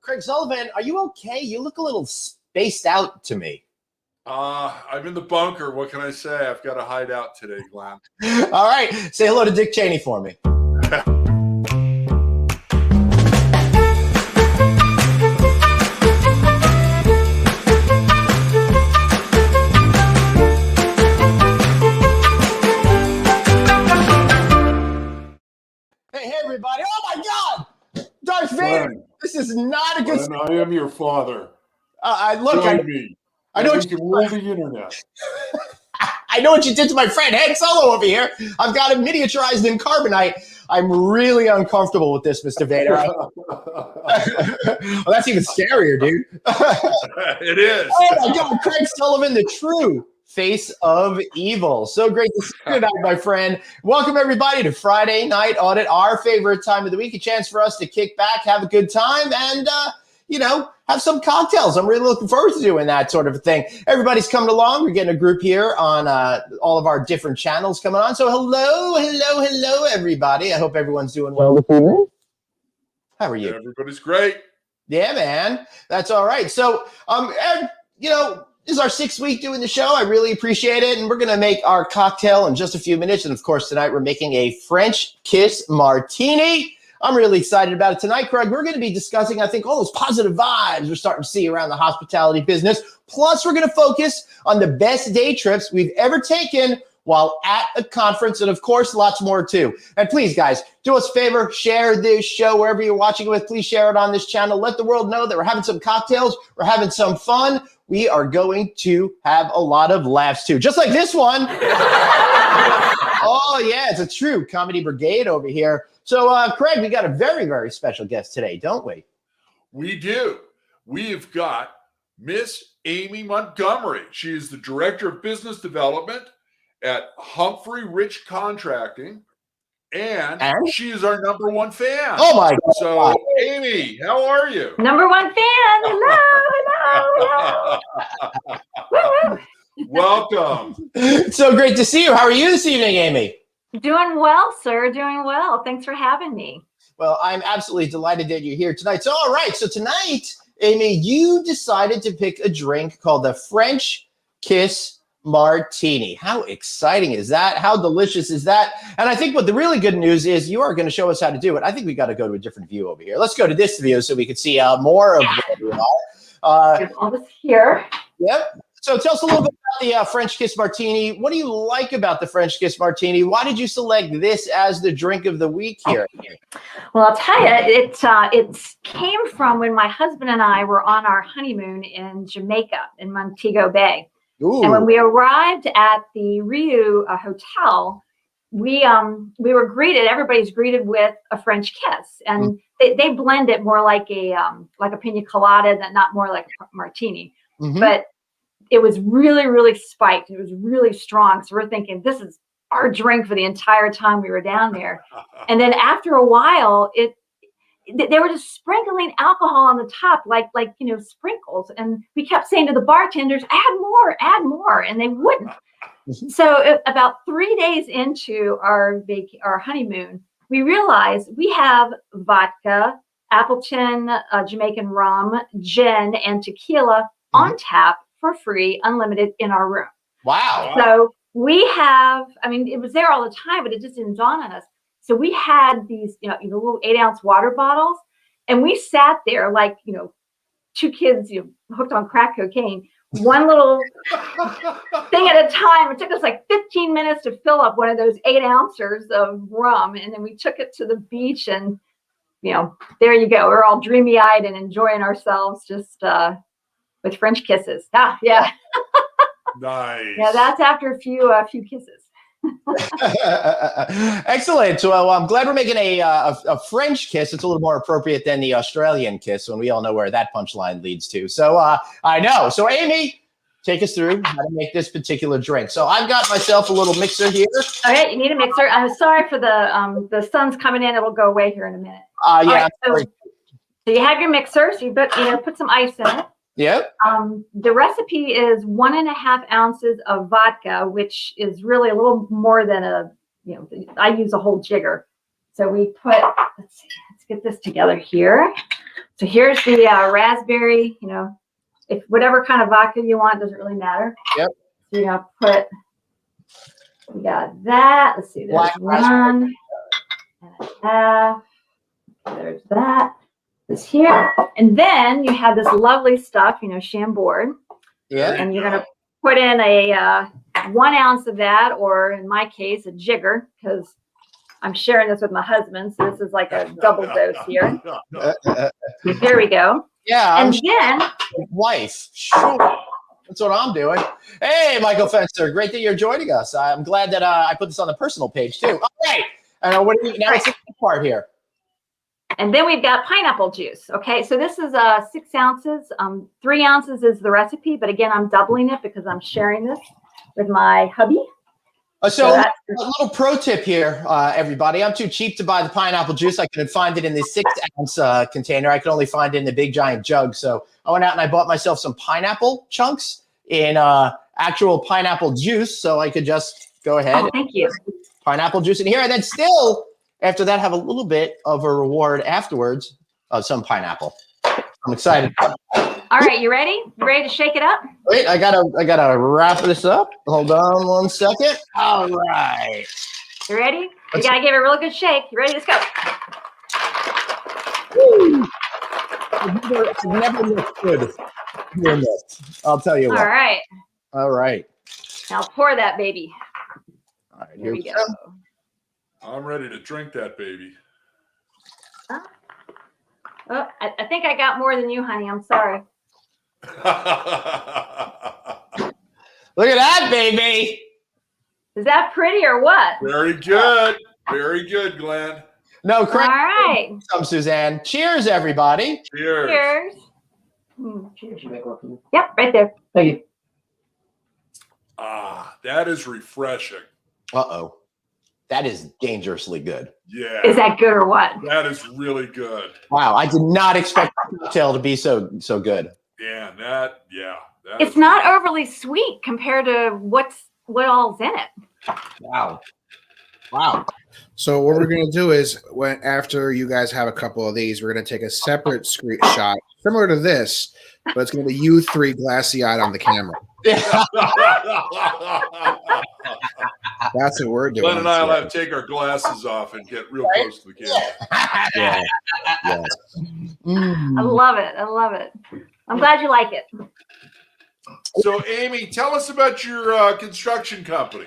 Craig Sullivan, are you okay? You look a little spaced out to me. I'm in the bunker. What can I say? I've got to hide out today, Glenn. All right. Say hello to Dick Cheney for me. Hey, everybody. Oh, my God. Darth Vader. Glenn, This is not a good... Glenn, I am your father. Join me. I know we can rule the internet. I know what you did to my friend Han Solo over here. I've got him miniaturized in carbonite. I'm really uncomfortable with this, Mr. Vader. Well, that's even scarier, dude. It is. Oh, my God. Craig Sullivan, the true face of evil. So great to see you tonight, my friend. Welcome, everybody, to Friday Night Audit, our favorite time of the week. A chance for us to kick back, have a good time, and, have some cocktails. I'm really looking forward to doing that sort of a thing. Everybody's coming along. We're getting a group here on all of our different channels coming on. So hello, everybody. I hope everyone's doing well this evening. How are you? Everybody's great. Yeah, man. That's all right. So, this is our 6th week doing the show. I really appreciate it. And we're going to make our cocktail in just a few minutes. And, of course, tonight we're making a French kiss martini. I'm really excited about it tonight, Craig. We're going to be discussing, I think, all those positive vibes we're starting to see around the hospitality business. Plus, we're going to focus on the best day trips we've ever taken while at a conference. And, of course, lots more, too. And please, guys, do us a favor. Share this show wherever you're watching it with. Please share it on this channel. Let the world know that we're having some cocktails. We're having some fun. We are going to have a lot of laughs, too. Just like this one. Oh, yeah, it's a true comedy brigade over here. So, Craig, we got a very, very special guest today, don't we? We do. We've got Miss Amy Montgomery. She is the Director of Business Development at Humphrey Rich Contracting, and she is our #1 fan. Oh, my God. So, Amy, how are you? #1 fan. Hello. Welcome. It's so great to see you. How are you this evening, Amy? Doing well, sir. Doing well. Thanks for having me. Well, I'm absolutely delighted that you're here tonight. So, all right. So tonight, Amy, you decided to pick a drink called the French Kiss Martini. How exciting is that? How delicious is that? And I think what the really good news is you are going to show us how to do it. I think we got to go to a different view over here. Let's go to this view so we can see more of what we are. Here's all this here. Yep. So tell us a little bit about the French Kiss Martini. What do you like about the French Kiss Martini? Why did you select this as the drink of the week here? Well, I'll tell you, it came from when my husband and I were on our honeymoon in Jamaica, in Montego Bay. Ooh. And when we arrived at the Riu hotel, we were greeted. Everybody's greeted with a French kiss, and they blend it more like a pina colada, than not more like a martini, but it was really, really spiked. It was really strong. So we're thinking, this is our drink for the entire time we were down there. And then after a while, they were just sprinkling alcohol on the top, like sprinkles. And we kept saying to the bartenders, add more, and they wouldn't. So about 3 days into our honeymoon, we realized we have vodka, Appleton, Jamaican rum, gin, and tequila on tap for free, unlimited in our room. Wow. So we have, it was there all the time, but it just didn't dawn on us. So we had these, little 8-ounce water bottles, and we sat there like, 2 kids, hooked on crack cocaine, one little thing at a time. It took us like 15 minutes to fill up one of those 8-ounces of rum. And then we took it to the beach, and, there you go. We're all dreamy-eyed and enjoying ourselves just, with French kisses. Yeah. Nice. Yeah, that's after a few kisses. Excellent. So I'm glad we're making a French kiss. It's a little more appropriate than the Australian kiss, when we all know where that punchline leads to. So I know. So Amy, take us through how to make this particular drink. So I've got myself a little mixer here. Okay, you need a mixer. I'm sorry for the sun's coming in. It'll go away here in a minute. Yeah. Right, so you have your mixer. So you put some ice in it. Yep. The recipe is 1.5 ounces of vodka, which is really a little more than I use a whole jigger. So we put, let's get this together here. So here's the raspberry, if whatever kind of vodka you want, doesn't really matter. Yep. So you're going to we got that. Let's see, there's Black one and a half. There's that. This here. And then you have this lovely stuff, Chambord. Yeah. And you're going to put in a 1 ounce of that, or in my case, a jigger, because I'm sharing this with my husband. So this is like a double dose here. There we go. Yeah. And then wife. Sure. That's what I'm doing. Hey, Michael Fenster. Great that you're joining us. I'm glad that I put this on the personal page too. All right. What do you now? It's the part here. And then we've got pineapple juice. Okay, so this is 6 ounces. 3 ounces is the recipe, but again, I'm doubling it because I'm sharing this with my hubby. So a little pro tip here, everybody. I'm too cheap to buy the pineapple juice. I couldn't find it in the 6 ounce container. I could only find it in the big giant jug. So I went out and I bought myself some pineapple chunks in actual pineapple juice. So I could just go ahead. Oh, thank you. Pineapple juice in here, and then still after that have a little bit of a reward afterwards of some pineapple. I'm excited. All right, you ready? You ready to shake it up? Wait, I gotta wrap this up. Hold on 1 second. All right. You ready? You gotta give it a real good shake. You ready? Let's go. Woo. I've never looked good doing this. I'll tell you what. All right. All right. Now pour that baby. All right, Here we go. I'm ready to drink that baby. Oh, I think I got more than you, honey. I'm sorry. Look at that, baby. Is that pretty or what? Very good. Very good, Glenn. No, Craig. All right. Some Suzanne. Cheers, everybody. Cheers. Cheers. Cheers. Yep, right there. Thank you. Ah, that is refreshing. Uh-oh. That is dangerously good. Yeah. Is that good or what? That is really good. Wow, I did not expect the cocktail to be so good. Yeah, that It's not overly sweet compared to what all's in it. Wow. Wow. So what we're gonna do is after you guys have a couple of these, we're gonna take a separate shot similar to this, but it's gonna be you three glassy-eyed on the camera. That's what we're doing. Glenn and I will have to take our glasses off and get real close to the camera. Yeah. Yeah. I love it. I love it. I'm glad you like it. So, Amy, tell us about your construction company.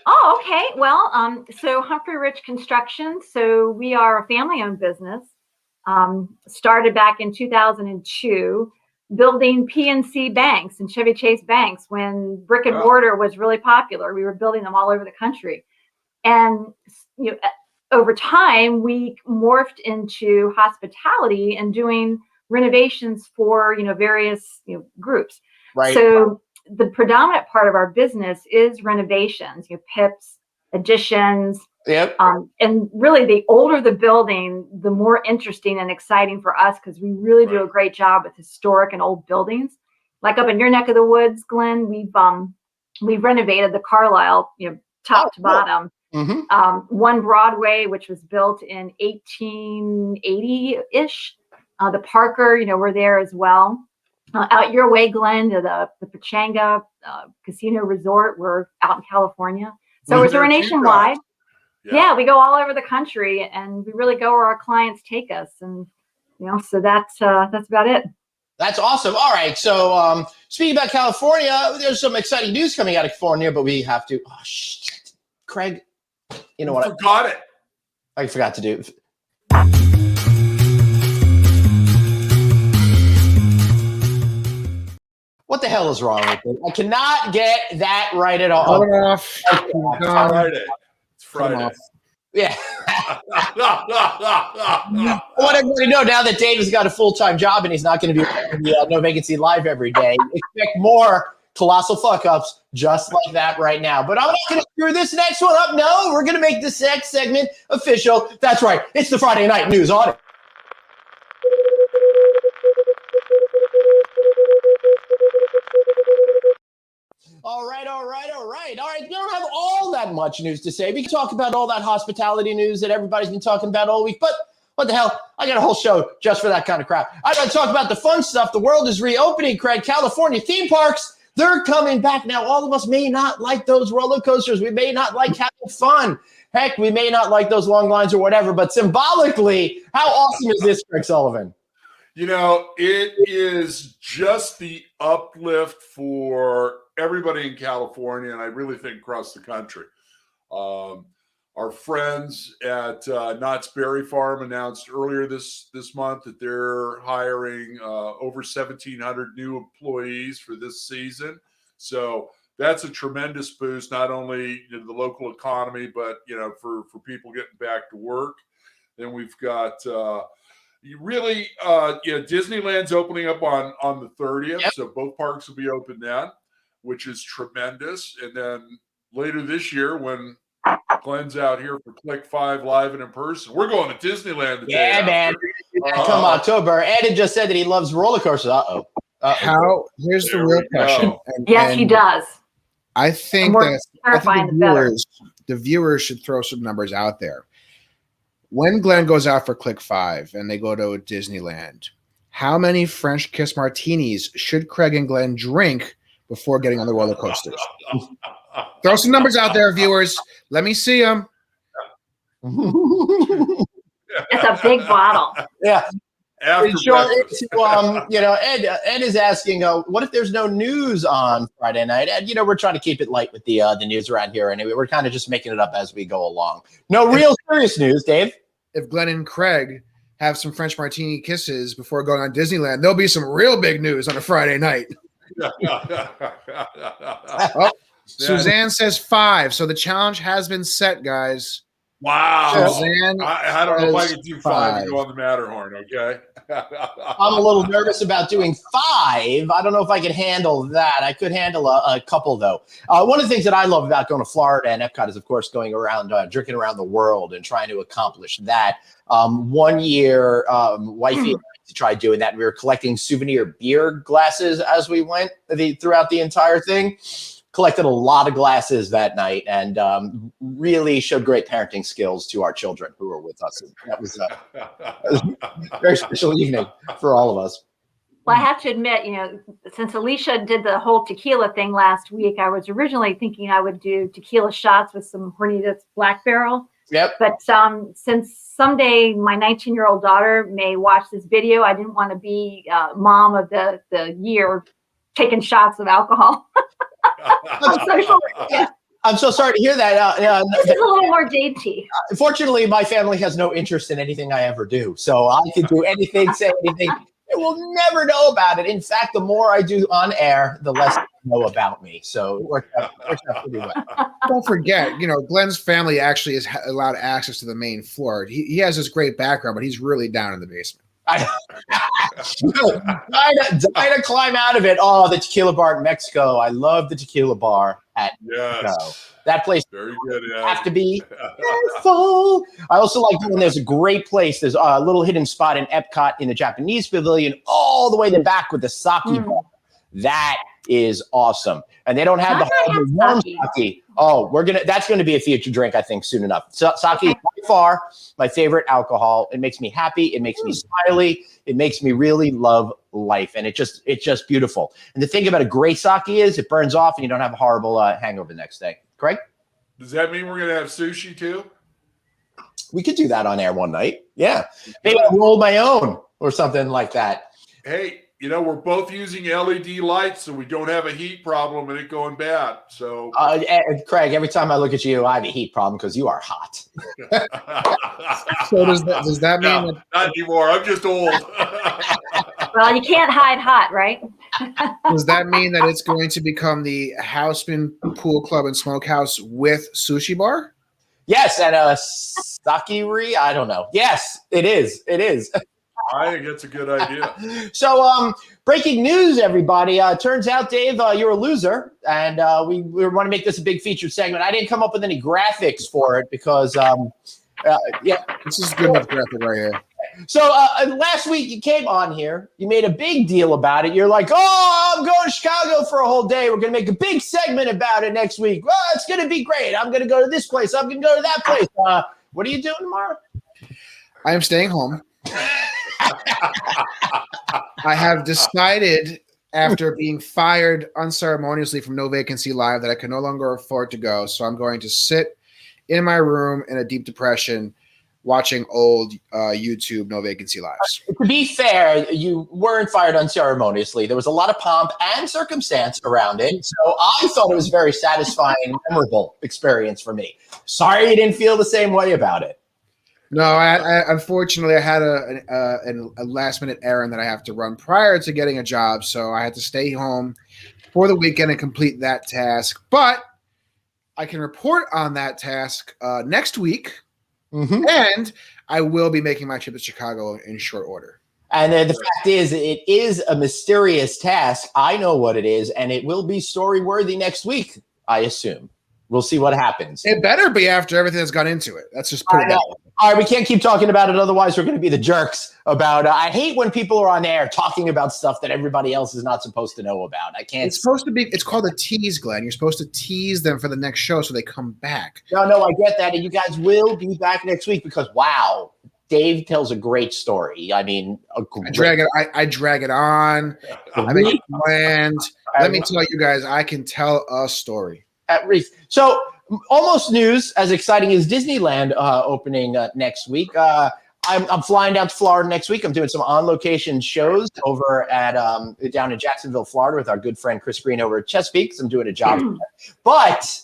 Oh, okay. Well, so Humphrey Rich Construction. So we are a family-owned business. Started back in 2002, building PNC banks and Chevy Chase banks when brick and mortar was really popular. We were building them all over the country, and over time we morphed into hospitality and doing renovations for various groups. Right. So the predominant part of our business is renovations, PIPs, additions. Yep. And really, the older the building, the more interesting and exciting for us, because we really do a great job with historic and old buildings. Like up in your neck of the woods, Glenn, we've renovated the Carlisle, top to bottom. Mm-hmm. One Broadway, which was built in 1880-ish. The Parker, we're there as well. Out your way, Glenn, to the Pachanga Casino Resort. We're out in California. So we're nationwide. Yeah, we go all over the country, and we really go where our clients take us. And, so that's about it. That's awesome. All right. So speaking about California, there's some exciting news coming out of California, but we have to. Oh, shit. Craig, you know what? Forgot it. I forgot to do. What the hell is wrong with it? I cannot get that right at all. Turn it off. It's Friday. It's Friday. Yeah. I want everybody to know now that Dave has got a full-time job and he's not going to be on the No Vacancy Live every day. Expect more colossal fuck-ups just like that right now. But I'm not going to screw this next one up. No, we're going to make this next segment official. That's right. It's the Friday Night News Audit. All right. We don't have all that much news to say. We can talk about all that hospitality news that everybody's been talking about all week, but what the hell? I got a whole show just for that kind of crap. I got to talk about the fun stuff. The world is reopening, Craig. California theme parks, they're coming back. Now, all of us may not like those roller coasters. We may not like having fun. Heck, we may not like those long lines or whatever. But symbolically, how awesome is this, Craig Sullivan? It is just the uplift for everybody in California, and I really think across the country. Our friends at Knott's Berry Farm announced earlier this month that they're hiring over 1,700 new employees for this season. So that's a tremendous boost, not only to the local economy, but for people getting back to work. Then we've got Disneyland's opening up on the 30th, yep. So both parks will be open then, which is tremendous. And then later this year, when Glenn's out here for Click 5 live and in person, we're going to Disneyland the day after. Man. Come October. Ed had just said that he loves roller coasters. Here's the real question. Yes, he does. I think the viewers should throw some numbers out there. When Glenn goes out for Click 5 and they go to Disneyland, how many French kiss martinis should Craig and Glenn drink before getting on the roller coasters? Throw some numbers out there, viewers. Let me see them. It's a big bottle. Yeah. Ed is asking, what if there's no news on Friday night? Ed, we're trying to keep it light with the news around here anyway. We're kind of just making it up as we go along. No real serious news, Dave. If Glenn and Craig have some French martini kisses before going on Disneyland, there'll be some real big news on a Friday night. Suzanne says 5, so the challenge has been set, guys. Wow. Suzanne, I don't know if I can do 5 and go on the Matterhorn, okay? I'm a little nervous about doing 5. I don't know if I can handle that. I could handle a couple, though. One of the things that I love about going to Florida and Epcot is, of course, going around, drinking around the world and trying to accomplish that. 1 year, wifey tried doing that. We were collecting souvenir beer glasses as we went throughout the entire thing. Collected a lot of glasses that night and really showed great parenting skills to our children who were with us. That was a very special evening for all of us. Well, I have to admit, since Alicia did the whole tequila thing last week, I was originally thinking I would do tequila shots with some Hornitos Black Barrel. Yep. But since someday my 19-year-old daughter may watch this video, I didn't want to be mom of the year taking shots of alcohol. I'm so sorry to hear that. This is a little more dainty. Fortunately, my family has no interest in anything I ever do. So I can do anything, say anything. They will never know about it. In fact, the more I do on air, the less they know about me. So it works out pretty well. Don't forget, Glenn's family actually is allowed access to the main floor. He has this great background, but he's really down in the basement. Dying to climb out of it. Oh, the Tequila Bar in Mexico. I love the Tequila Bar at Mexico. That place very good. Yeah. Have to be full. I also like when there's a great place. There's a little hidden spot in Epcot in the Japanese pavilion, all the way in the back with the sake bar. That is awesome. And they don't have the warm sake. Oh, that's gonna be a future drink, I think, soon enough. So, sake is by far my favorite alcohol. It makes me happy. It makes me smiley. It makes me really love life, and it's just beautiful. And the thing about a great sake is it burns off, and you don't have a horrible hangover the next day. Craig? Does that mean we're gonna have sushi too? We could do that on air one night. Yeah, maybe I'll roll my own or something like that. Hey. We're both using LED lights, so we don't have a heat problem and it going bad. So, Craig, every time I look at you, I have a heat problem because you are hot. So does that mean not anymore? I'm just old. Well, you can't hide hot, right? Does that mean that it's going to become the Haussman Pool Club and Smokehouse with sushi bar? Yes, and a sakery. I don't know. Yes, it is. It is. I think that's a good idea. So, breaking news, everybody. Turns out, Dave, you're a loser, and we want to make this a big featured segment. I didn't come up with any graphics for it because, this is good enough graphic right here. So last week you came on here, you made a big deal about it. You're like, oh, I'm going to Chicago for a whole day. We're going to make a big segment about it next week. Well, it's going to be great. I'm going to go to this place. I'm going to go to that place. What are you doing tomorrow? I am staying home. I have decided, after being fired unceremoniously from No Vacancy Live, that I can no longer afford to go. So I'm going to sit in my room in a deep depression watching old YouTube No Vacancy Lives. To be fair, you weren't fired unceremoniously. There was a lot of pomp and circumstance around it. So I thought it was a very satisfying, memorable experience for me. Sorry you didn't feel the same way about it. No, I unfortunately I had a last minute errand that I have to run prior to getting a job, so I had to stay home for the weekend and complete that task. But I can report on that task next week, and I will be making my trip to Chicago in short order. And the fact is, it is a mysterious task. I know what it is, and it will be story worthy next week, I assume. We'll see what happens. It better be after everything that's gone into it. Let's just put it that way. All right, we can't keep talking about it. Otherwise, we're going to be the jerks about I hate when people are on air talking about stuff that everybody else is not supposed to know about. I can't. It's supposed to be. It's called a tease, Glenn. You're supposed to tease them for the next show so they come back. No, I get that. And you guys will be back next week because, wow, Dave tells a great story. I mean, I drag it on. I make it planned. Let me tell you guys, I can tell a story. At least. So almost news, as exciting as Disneyland opening next week. I'm flying down to Florida next week. I'm doing some on-location shows over at down in Jacksonville, Florida, with our good friend Chris Green over at Chesapeake. I'm doing a job. But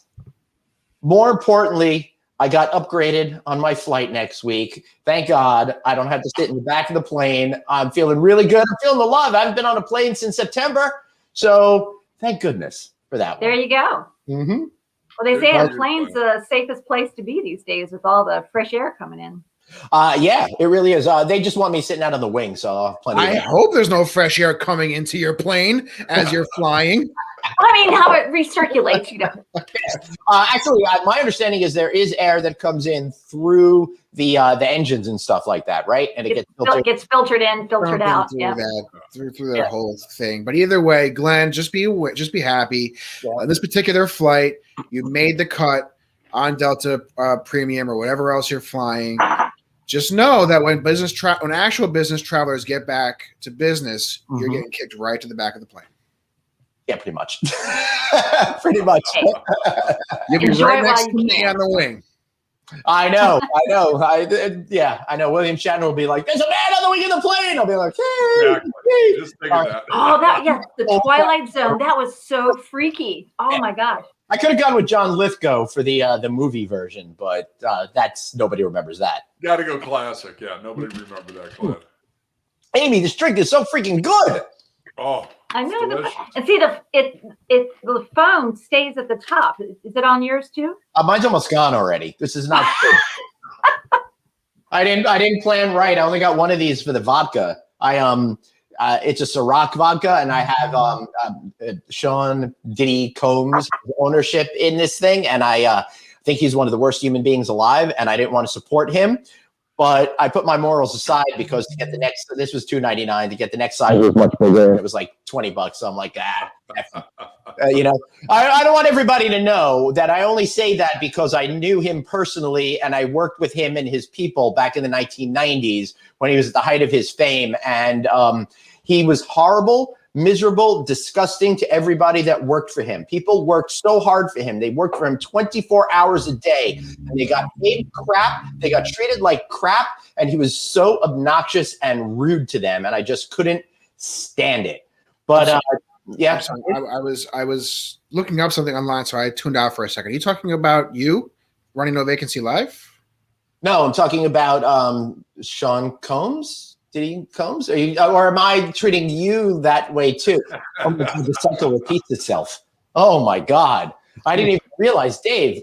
more importantly, I got upgraded on my flight next week. Thank God I don't have to sit in the back of the plane. I'm feeling really good. I'm feeling the love. I haven't been on a plane since September. So thank goodness for that There one. you go. Mm-hmm. Well, they say a plane's the safest place to be these days with all the fresh air coming in. Yeah, it really is. They just want me sitting out on the wing, so I'll have plenty. I hope there's no fresh air coming into your plane as you're flying. I mean, how it recirculates, you know. Actually, my understanding is there is air that comes in through the engines and stuff like that, right? And it gets filtered in, filtered out. Through Yeah, through the whole thing. But either way, Glenn, just be happy. On this particular flight, you made the cut on Delta Premium or whatever else you're flying. Just know that when actual business travelers get back to business, you're getting kicked right to the back of the plane. Yeah, pretty much. Pretty much. You'll be right next to me on the wing. I know. I know. William Shatner will be like, "There's a man on the wing of the plane." I'll be like, "Hey." Exactly. Just think of that. Oh, the Twilight Zone. That was so freaky. Oh my gosh. I could have gone with John Lithgow for the movie version, but that's nobody remembers that. Got to go classic. Yeah, nobody remembered that, Glenn. Amy, this drink is so freaking good. Oh, I know. And see, the phone stays at the top. Is it on yours too? Mine's almost gone already. This is not good. I didn't plan right. I only got one of these for the vodka. It's a Ciroc vodka, and I have Sean Diddy Combs' ownership in this thing, and I think he's one of the worst human beings alive, and I didn't want to support him. But I put my morals aside because to get the next, this was $2.99. To get the next size was much bigger. It was like $20. So I'm like, I don't want everybody to know that I only say that because I knew him personally and I worked with him and his people back in the 1990s when he was at the height of his fame. And he was horrible, miserable, disgusting to everybody that worked for him. People worked so hard for him. They worked for him 24 hours a day, and they got paid crap. They got treated like crap, and he was so obnoxious and rude to them, and I just couldn't stand it. But yeah, I was looking up something online, so I tuned out for a second. Are you talking about you running No Vacancy Live? No, I'm talking about Sean Combs. Diddy Combs? Or am I treating you that way too? Oh my God, the cycle repeats itself. Oh my God. I didn't even realize, Dave.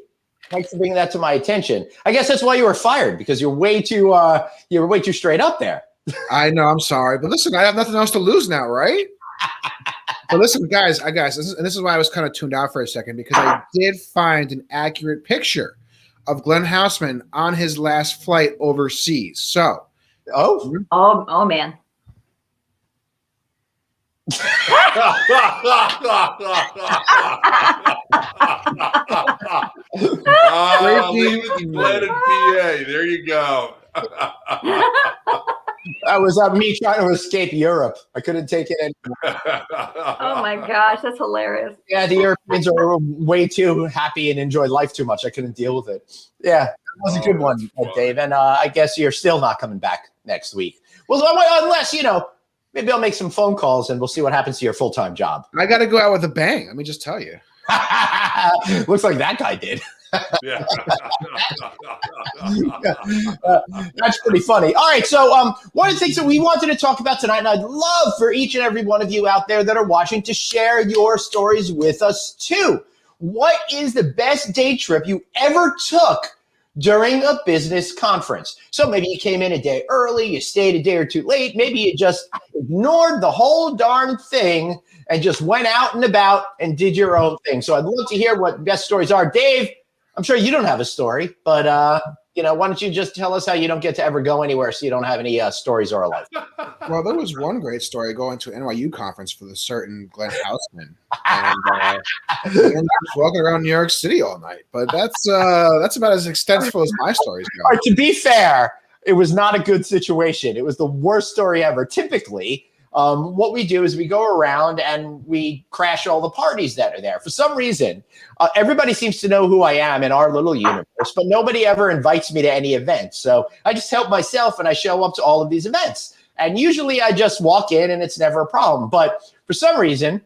Thanks for bringing that to my attention. I guess that's why you were fired, because you're way too straight up there. I know, I'm sorry. But listen, I have nothing else to lose now, right? But listen, guys, this is why I was kind of tuned out for a second, because I did find an accurate picture of Glenn Haussman on his last flight overseas. So Oh man. Leave it to Glenn and PA. There you go. That was me trying to escape Europe. I couldn't take it anymore. Oh my gosh, that's hilarious. Yeah, the Europeans are way too happy and enjoy life too much. I couldn't deal with it. Yeah, that was a good one, Dave. And I guess you're still not coming back next week. Well, unless, maybe I'll make some phone calls and we'll see what happens to your full-time job. I got to go out with a bang. Let me just tell you. Looks like that guy did. Yeah. That's pretty funny. All right, so one of the things that we wanted to talk about tonight, and I'd love for each and every one of you out there that are watching to share your stories with us too. What is the best day trip you ever took during a business conference? So maybe you came in a day early, you stayed a day or two late, maybe you just ignored the whole darn thing and just went out and about and did your own thing. So I'd love to hear what best stories are. Dave, I'm sure you don't have a story, but why don't you just tell us how you don't get to ever go anywhere, so you don't have any stories or a life? Well, there was one great story going to an NYU conference for the certain Glenn Haussman, and walking around New York City all night. But that's about as extensive as my stories go. All right, to be fair, it was not a good situation. It was the worst story ever. Typically, what we do is we go around and we crash all the parties that are there. For some reason, everybody seems to know who I am in our little universe, but nobody ever invites me to any events. So I just help myself and I show up to all of these events. And usually I just walk in and it's never a problem. But for some reason,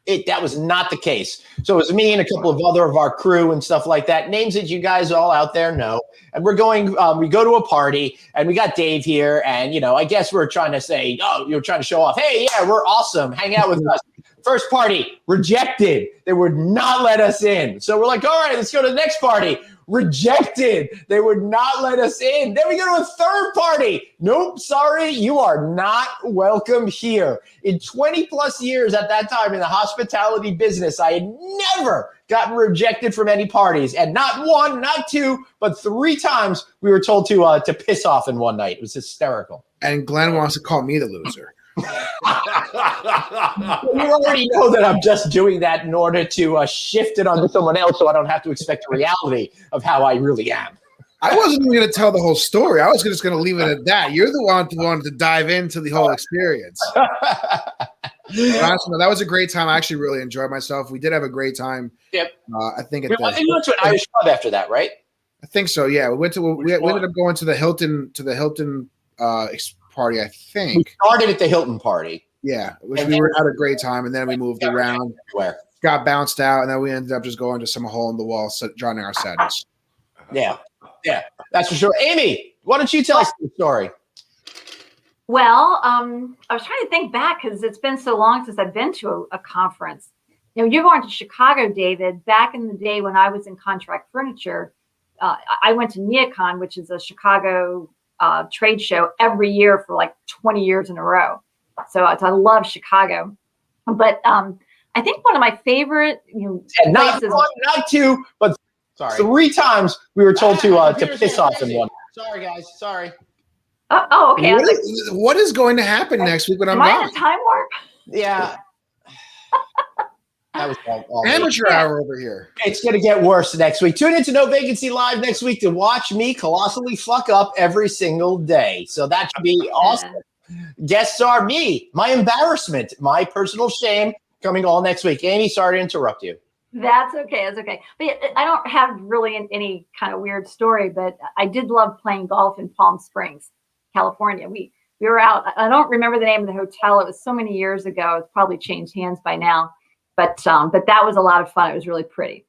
that was not the case. So it was me and a couple of other of our crew and stuff like that, names that you guys all out there know. And we're going, we go to a party and we got Dave here. And, I guess we're trying to say, oh, you're trying to show off. Hey, yeah, we're awesome. Hang out with us. First party, rejected. They would not let us in. So we're like, all right, let's go to the next party. Rejected. They would not let us in. Then we go to a third party. Nope, sorry, you are not welcome here. In 20 plus years at that time in the hospitality business, I had never gotten rejected from any parties. And not one, not two, but 3 times we were told to piss off in one night. It was hysterical. And Glenn wants to call me the loser. You already know that I'm just doing that in order to shift it onto someone else so I don't have to expect the reality of how I really am. I wasn't even going to tell the whole story. I was just going to leave it at that. You're the one who wanted to dive into the whole experience. Honestly, that was a great time. I actually really enjoyed myself. We did have a great time. Yep. I think we went to an Irish pub after that, right? I think so. Yeah, we ended up going to the Hilton party, I think. We started at the Hilton party. Yeah, we had a great time, and then we moved around, got bounced out, and then we ended up just going to some hole in the wall, joining our sadness. Yeah, that's for sure. Amy, why don't you tell us the story? Well, I was trying to think back because it's been so long since I've been to a conference. You're going to Chicago, David. Back in the day when I was in contract furniture, I went to NeoCon, which is a Chicago trade show every year for like 20 years in a row. So I love Chicago. But I think one of my favorite not places. one, not two, but 3 times we were told to piss off in one. Sorry, guys. Sorry. Oh, okay. What is going to happen next week when I'm gone? Am I in a time warp? Yeah. That was all amateur hour over here. It's going to get worse next week. Tune into No Vacancy Live next week to watch me colossally fuck up every single day. So that should be awesome. Guests are me, my embarrassment, my personal shame coming all next week. Amy, sorry to interrupt you. That's okay. That's okay. But I don't have really any kind of weird story, but I did love playing golf in Palm Springs, California. We were out. I don't remember the name of the hotel. It was so many years ago. It's probably changed hands by now. But that was a lot of fun. It was really pretty.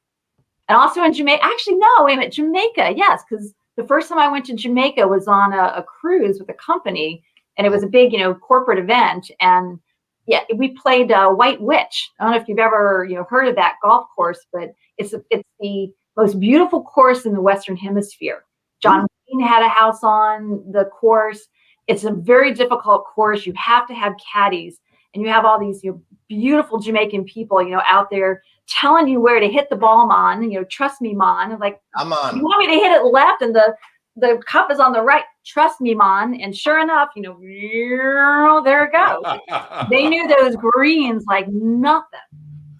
And also in Jamaica. Actually, no, wait a minute. Jamaica, yes, because the first time I went to Jamaica was on a cruise with a company, and it was a big, corporate event. And yeah, we played White Witch. I don't know if you've ever heard of that golf course, but it's the most beautiful course in the Western Hemisphere. John Wayne had a house on the course. It's a very difficult course. You have to have caddies, and you have all these beautiful Jamaican people, out there telling you where to hit the ball, man. Trust me, man. I'm like, I'm on. You want me to hit it left, and the cup is on the right. Trust me, man. And sure enough, there it goes. They knew those greens like nothing.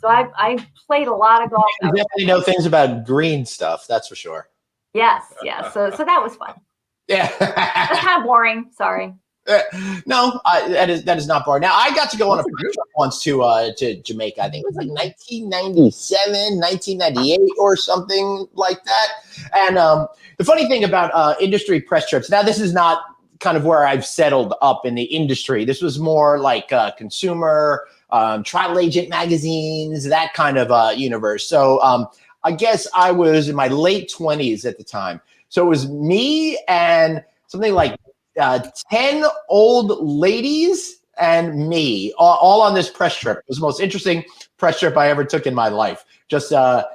So I played a lot of golf. You definitely know things about green stuff. That's for sure. Yes. So that was fun. Yeah. That's kind of boring. Sorry. No, that is not bar. Now I got to go on a press trip once to Jamaica. I think it was like 1997, 1998 or something like that. And the funny thing about industry press trips, now this is not kind of where I've settled up in the industry. This was more like consumer, travel agent magazines, that kind of universe. So I guess I was in my late 20s at the time. So it was me and something like 10 old ladies and me all on this press trip. It was the most interesting press trip I ever took in my life. Just, but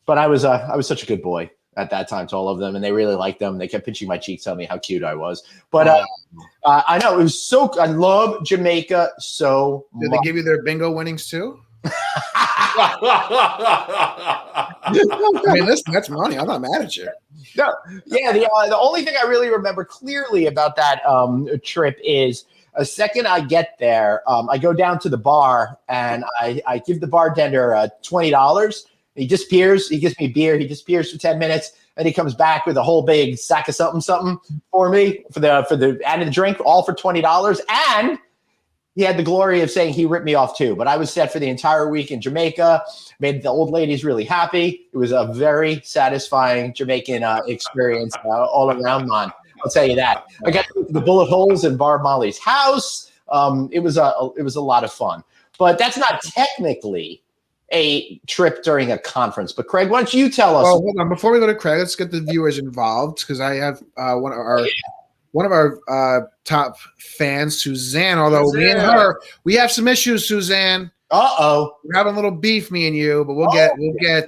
I was such a good boy at that time to all of them, and they really liked them. They kept pinching my cheeks, telling me how cute I was. But I know it was I love Jamaica so much. Did they give you their bingo winnings too? I mean, listen, that's money. I'm not mad at you. No, yeah. The only thing I really remember clearly about that trip is a second I get there, I go down to the bar and I give the bartender $20. He disappears. He gives me beer. He disappears for 10 minutes, and he comes back with a whole big sack of something for me for the and the drink, all for $20. And he had the glory of saying he ripped me off too. But I was set for the entire week in Jamaica, made the old ladies really happy. It was a very satisfying Jamaican experience all around, man. I'll tell you that. I got to go to the bullet holes in Bar Molly's house. It was a lot of fun. But that's not technically a trip during a conference. But Craig, why don't you tell us? Well, hold on. Before we go to Craig, let's get the viewers involved, because I have one of our top fans, Suzanne. Although me and her, we have some issues, Suzanne. We're having a little beef, me and you, but we'll get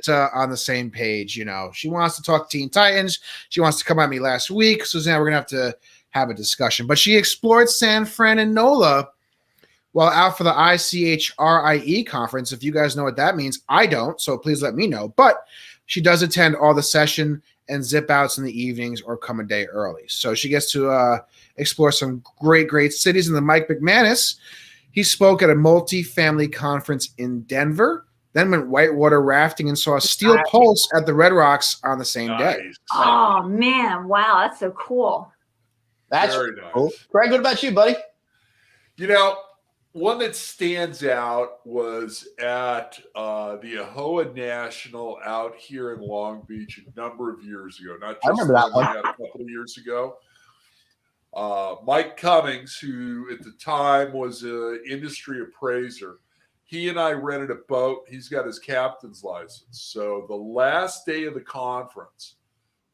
on the same page. You know, she wants to talk Teen Titans. She wants to come at me last week, Suzanne. We're gonna have a discussion. But she explored San Fran and NOLA while out for the ICHRIE conference. If you guys know what that means, I don't, so please let me know. But she does attend all the session and zip outs in the evenings or come a day early. So she gets to explore some great cities. And the Mike McManus, he spoke at a multi-family conference in Denver, then went whitewater rafting and saw Steel Pulse at the Red Rocks on the same day. Oh, man. Wow, that's so cool. That's very nice. Cool. Craig, what about you, buddy? You know, one that stands out was at the AHOA National out here in Long Beach a number of years ago. Not just I remember that one. A couple of years ago. Mike Cummings, who at the time was an industry appraiser, he and I rented a boat. He's got his captain's license. So the last day of the conference,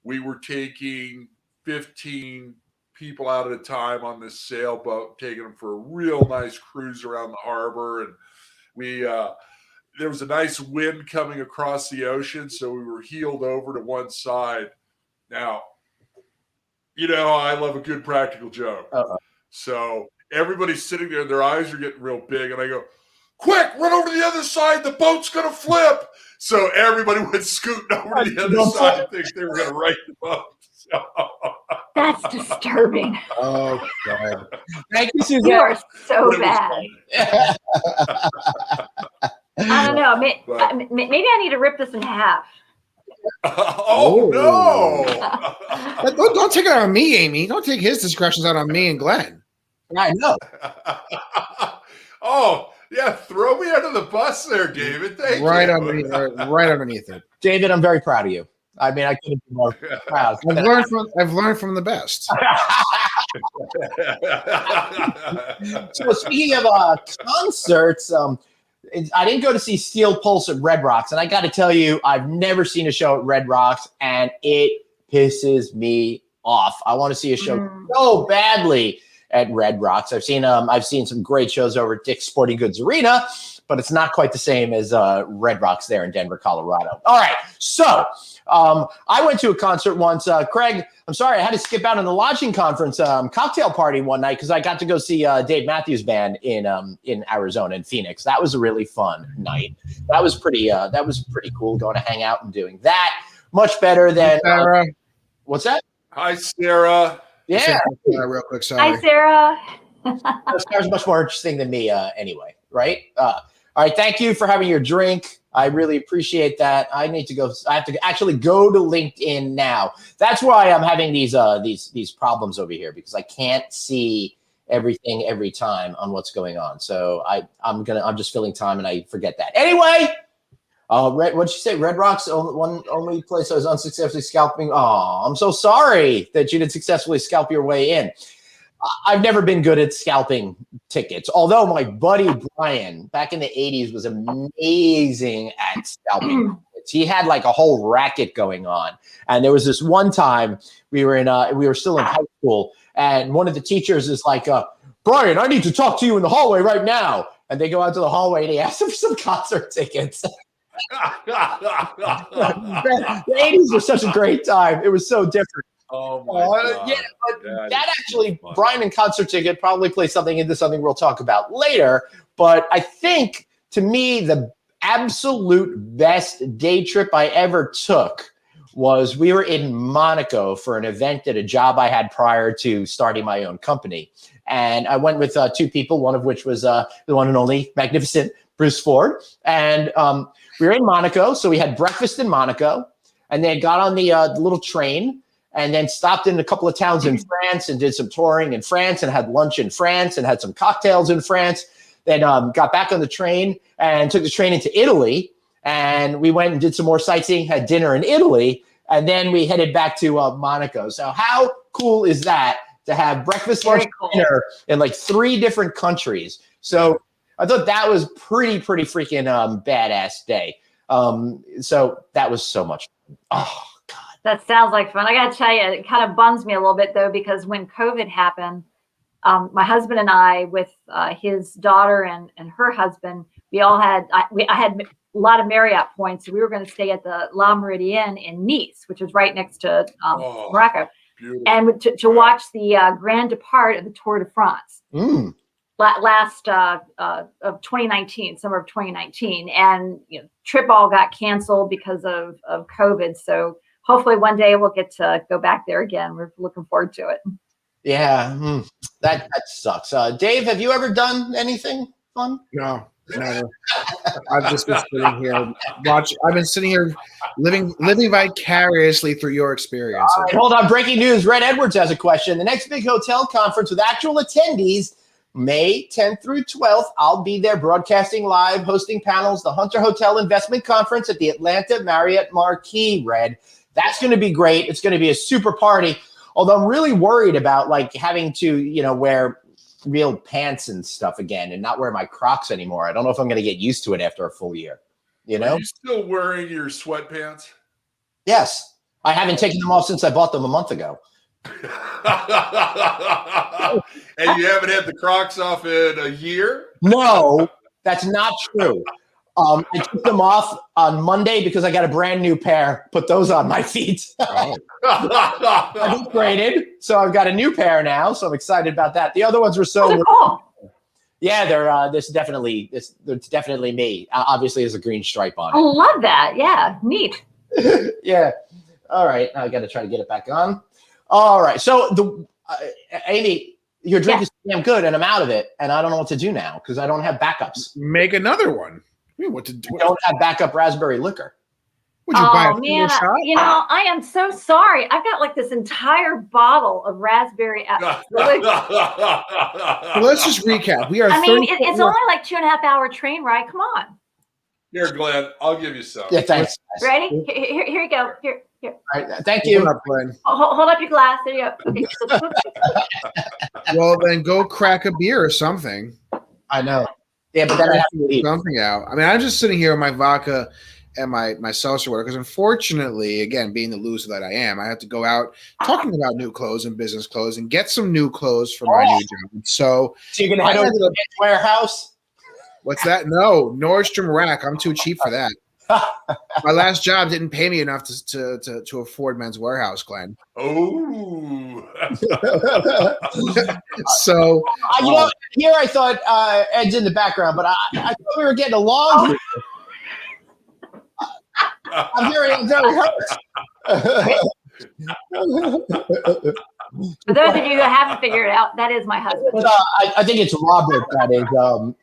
we were taking 15 people out at a time on this sailboat, taking them for a real nice cruise around the harbor. And we there was a nice wind coming across the ocean, so we were heeled over to one side. Now, you know, I love a good practical joke. So everybody's sitting there, their eyes are getting real big, and I go, quick, run over to the other side, the boat's going to flip. So everybody went scooting over to the other side, thinking they were going to right the boat. So. That's disturbing. Oh, God. Thank you, Suzanne. You are so bad. I don't know. Maybe I need to rip this in half. No. Don't take it out on me, Amy. Don't take his discretions out on me and Glenn. I know. Oh, yeah. Throw me under the bus there, David. Thank you. Right underneath it. David, I'm very proud of you. I mean, I couldn't be more proud. I've learned from the best. So speaking of concerts, I didn't go to see Steel Pulse at Red Rocks, and I got to tell you, I've never seen a show at Red Rocks, and it pisses me off. I want to see a show so badly at Red Rocks. I've seen some great shows over at Dick's Sporting Goods Arena, but it's not quite the same as Red Rocks there in Denver, Colorado. All right, so I went to a concert once. Craig, I'm sorry, I had to skip out on the lodging conference cocktail party one night because I got to go see Dave Matthews Band in Arizona, in Phoenix. That was a really fun night. That was pretty cool going to hang out and doing that. Much better than Sarah. What's that? Hi, Sarah. Yeah. Real quick, sorry. Hi, Sarah. Sarah's much more interesting than me anyway, right? All right, thank you for having your drink. I really appreciate that. I have to actually go to LinkedIn now. That's why I'm having these problems over here, because I can't see everything every time on what's going on. So I'm just filling time and I forget that. Anyway, what'd you say? Red Rock's only place I was unsuccessfully scalping. Oh, I'm so sorry that you didn't successfully scalp your way in. I've never been good at scalping tickets, although my buddy Brian back in the 80s was amazing at scalping tickets. He had like a whole racket going on. And there was this one time we were still in high school, and one of the teachers is like, Brian, I need to talk to you in the hallway right now. And they go out to the hallway and he asks him for some concert tickets. The 80s were such a great time. It was so different. Oh my God. Yeah, but that actually, Brian and concert ticket probably plays something into something we'll talk about later. But I think, to me, the absolute best day trip I ever took was we were in Monaco for an event at a job I had prior to starting my own company. And I went with two people, one of which was the one and only magnificent Bruce Ford. And we were in Monaco, so we had breakfast in Monaco, and then got on the little train, and then stopped in a couple of towns in France and did some touring in France and had lunch in France and had some cocktails in France. Then got back on the train and took the train into Italy. And we went and did some more sightseeing, had dinner in Italy. And then we headed back to Monaco. So how cool is that to have breakfast, lunch, dinner in like 3 different countries? So I thought that was pretty freaking badass day. So that was so much fun. Oh, that sounds like fun. I got to tell you, it kind of bums me a little bit, though, because when COVID happened, my husband and I, with his daughter and her husband, we all had, I had a lot of Marriott points. So we were going to stay at the La Méridien in Nice, which is right next to Morocco, and to watch the Grand Depart of the Tour de France. Last of 2019, summer of 2019. And trip all got canceled because of COVID. So hopefully one day we'll get to go back there again. We're looking forward to it. Yeah, that sucks. Dave, have you ever done anything fun? No, never. I've just been sitting here I've been sitting here living vicariously through your experience. All right, hold on. Breaking news. Red Edwards has a question. The next big hotel conference with actual attendees, May 10th through 12th. I'll be there broadcasting live, hosting panels, the Hunter Hotel Investment Conference at the Atlanta Marriott Marquis, Red. That's going to be great. It's going to be a super party. Although I'm really worried about like having to, wear real pants and stuff again and not wear my Crocs anymore. I don't know if I'm going to get used to it after a full year. Are you still wearing your sweatpants? Yes. I haven't taken them off since I bought them a month ago. And you haven't had the Crocs off in a year? No, that's not true. I took them off on Monday because I got a brand new pair. Put those on my feet. I've upgraded, so I've got a new pair now. So I'm excited about that. The other ones were so cool. Yeah, they're it's definitely me. Obviously, there's a green stripe on it. I love that. Yeah, neat. Yeah. All right, now I got to try to get it back on. All right. So Amy, your drink is damn good, and I'm out of it, and I don't know what to do now because I don't have backups. Make another one. What to do? I don't have backup raspberry liquor. Would you buy a man, I am so sorry. I've got like this entire bottle of raspberry. Well, let's just recap. We are. It's only like 2.5 hour train ride. Come on. Here, Glenn, I'll give you some. Yeah, thanks. Ready? Here you go. Here. All right, thank you. Hold up, Glenn. Hold up your glass. There you go. Okay. Well, then go crack a beer or something. I know. Yeah, but then I have to eat something out. I mean, I'm just sitting here with my vodka and my seltzer water because, unfortunately, again, being the loser that I am, I have to go out talking about new clothes and business clothes and get some new clothes for my new job. So you're gonna head over to the warehouse? What's that? No, Nordstrom Rack. I'm too cheap for that. My last job didn't pay me enough to afford Men's Warehouse, Glenn. Oh. So here I thought Ed's in the background, but I thought we were getting along. I'm very hurt. For those of you who haven't figured it out, that is my husband. I think it's Robert.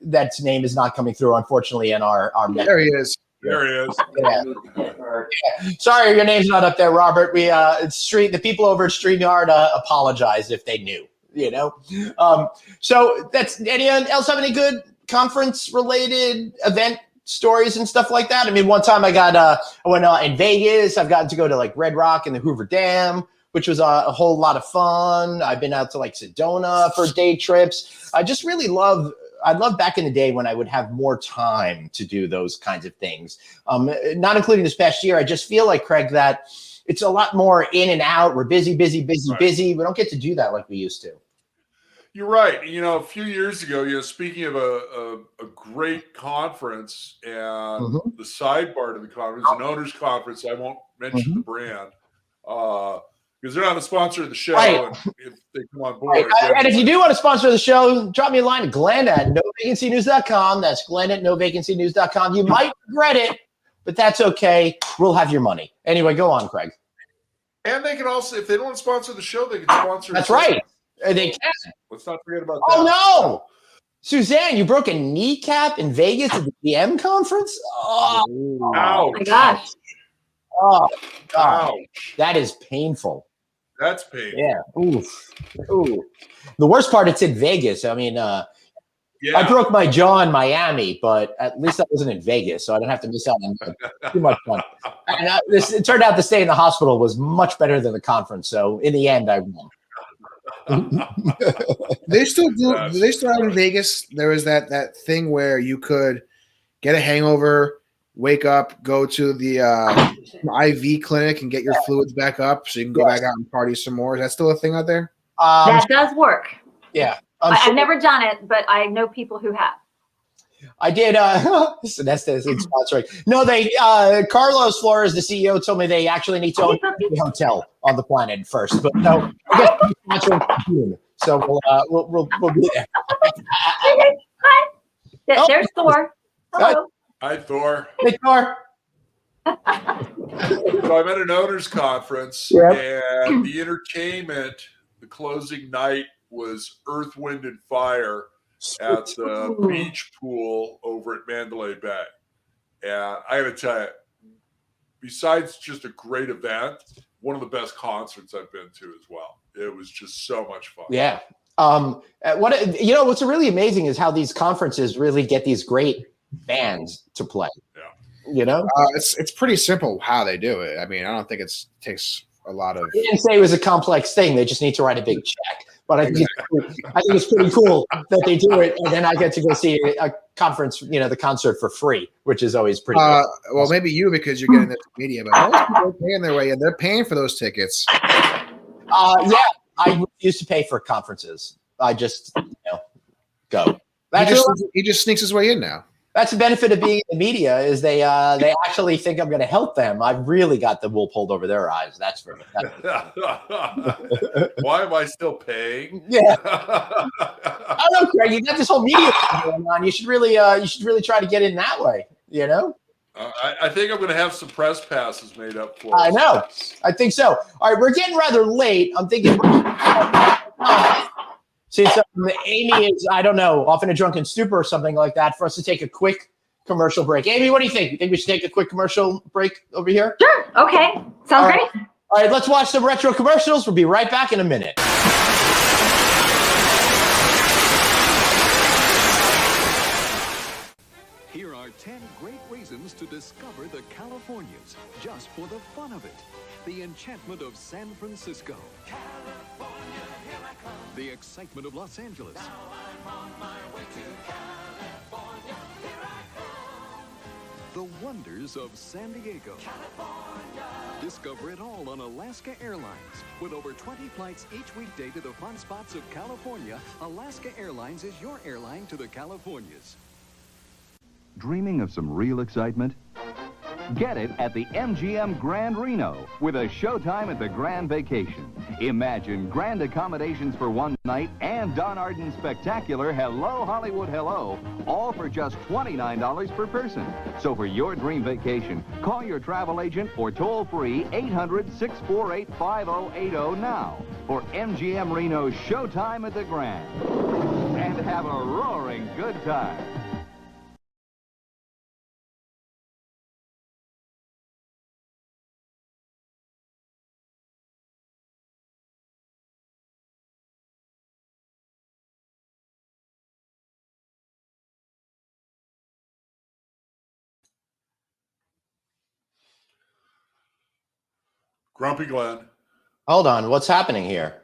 That's name is not coming through, unfortunately, in our There he is. There he is. Yeah. Sorry, your name's not up there, Robert. The people over at StreamYard apologize if they knew. you know? So that's, anyone else have any good conference related event stories and stuff like that? I mean, one time I went in Vegas. I've gotten to go to like Red Rock and the Hoover Dam, which was a whole lot of fun. I've been out to like Sedona for day trips. I just really love back in the day when I would have more time to do those kinds of things. Not including this past year. I just feel like, Craig, that it's a lot more in and out. We're busy. Right. We don't get to do that like we used to. You're right. You know, a few years ago, speaking of a great conference and the sidebar to the conference, an owners conference, I won't mention the brand because they're not a sponsor of the show. Right. And if they come on board. And if you do want to sponsor the show, drop me a line at Glenn@NoVacancyNews.com. That's Glenn@NoVacancyNews.com. You might regret it, but that's okay. We'll have your money. Anyway, go on, Craig. And they can also, if they don't want to sponsor the show, they can sponsor. That's right. They can. Let's not forget about that. Oh, no. Suzanne, you broke a kneecap in Vegas at the DM conference? Oh, ouch. My gosh. Oh, God. Ouch. That is painful. That's painful. Yeah. Ooh. The worst part, it's in Vegas. I mean, I broke my jaw in Miami, but at least I wasn't in Vegas, so I didn't have to miss out on too much fun. And it turned out the stay in the hospital was much better than the conference. So in the end, I won. They still do. Do they still have in Vegas? There was that thing where you could get a hangover, wake up, go to the IV clinic, and get your fluids back up, so you can go back out and party some more. Is that still a thing out there? That does work. Yeah, I've never done it, but I know people who have. I did. That's sponsoring. No, Carlos Flores, the CEO, told me they actually need to own a hotel on the planet first. But no, I guess we're sponsoring June, so we'll be there. Hi. There's Thor. Hello. Hi, Thor. Hey, Thor. So I'm at an owners conference, and the entertainment, the closing night was Earth, Wind, and Fire at the beach pool over at Mandalay Bay. And I got to tell you, besides just a great event, one of the best concerts I've been to as well. It was just so much fun. Yeah. What's really amazing is how these conferences really get these great bands to play. Yeah. It's pretty simple how they do it. I mean, I don't think it takes a lot of. They didn't say it was a complex thing. They just need to write a big check. But I think it's pretty cool that they do it, and then I get to go see a conference, the concert for free, which is always pretty cool. Well, maybe you because you're getting this media, but most people are paying their way, and they're paying for those tickets. Yeah, I used to pay for conferences. I just go. He just sneaks his way in now. That's the benefit of being in the media is they actually think I'm going to help them. I've really got the wool pulled over their eyes. That's for me. Why am I still paying? Yeah. I don't know, Craig. You got this whole media thing going on. You should really try to get in that way. I think I'm going to have some press passes made up for. I know. I think so. All right, we're getting rather late. I'm thinking. Since Amy is, I don't know, off in a drunken stupor or something like that, for us to take a quick commercial break. Amy, what do you think? You think we should take a quick commercial break over here? Sure. Okay. Sounds great. All right, let's watch some retro commercials. We'll be right back in a minute. Here are 10 great reasons to discover the Californias, just for the fun of it. The enchantment of San Francisco. California, here I come. The excitement of Los Angeles. Now I'm on my way to California, here I come. The wonders of San Diego. California. Discover it all on Alaska Airlines. With over 20 flights each weekday to the fun spots of California, Alaska Airlines is your airline to the Californias. Dreaming of some real excitement? Get it at the MGM Grand Reno with a showtime at the Grand Vacation. Imagine grand accommodations for one night and Don Arden's spectacular Hello Hollywood Hello, all for just $29 per person. So for your dream vacation, call your travel agent or toll free 800-648-5080 now for MGM Reno's Showtime at the Grand. And have a roaring good time. Grumpy Glenn. Hold on, what's happening here?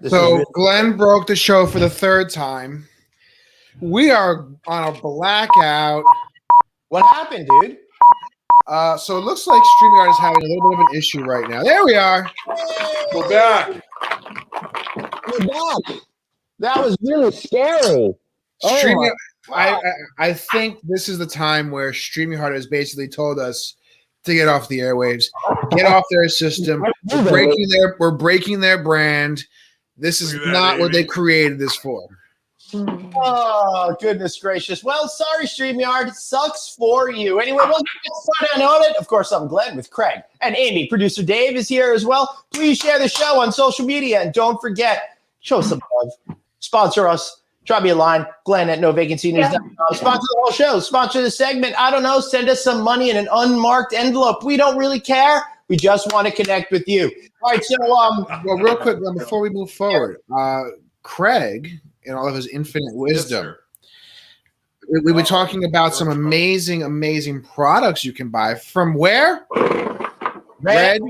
Glenn broke the show for the third time. We are on a blackout. What happened, dude? So it looks like StreamYard is having a little bit of an issue right now. There we are. We're back. We're back. That was really scary. StreamYard, I think this is the time where StreamYard has basically told us to get off the airwaves, get off their system. We're breaking their brand. This is not what they created this for. Oh, goodness gracious. Well, sorry, StreamYard. It sucks for you. Anyway, we'll get started on Audit. Of course, I'm Glenn with Craig and Amy. Producer Dave is here as well. Please share the show on social media. And don't forget, show some love. Sponsor us. Drop me a line, Glenn at NoVacancyNews.com. Sponsor the whole show. Sponsor the segment. I don't know. Send us some money in an unmarked envelope. We don't really care. We just want to connect with you. All right. So, well, real quick, before we move forward, Craig, in all of his infinite wisdom, we were talking about some amazing, amazing products you can buy from where? Red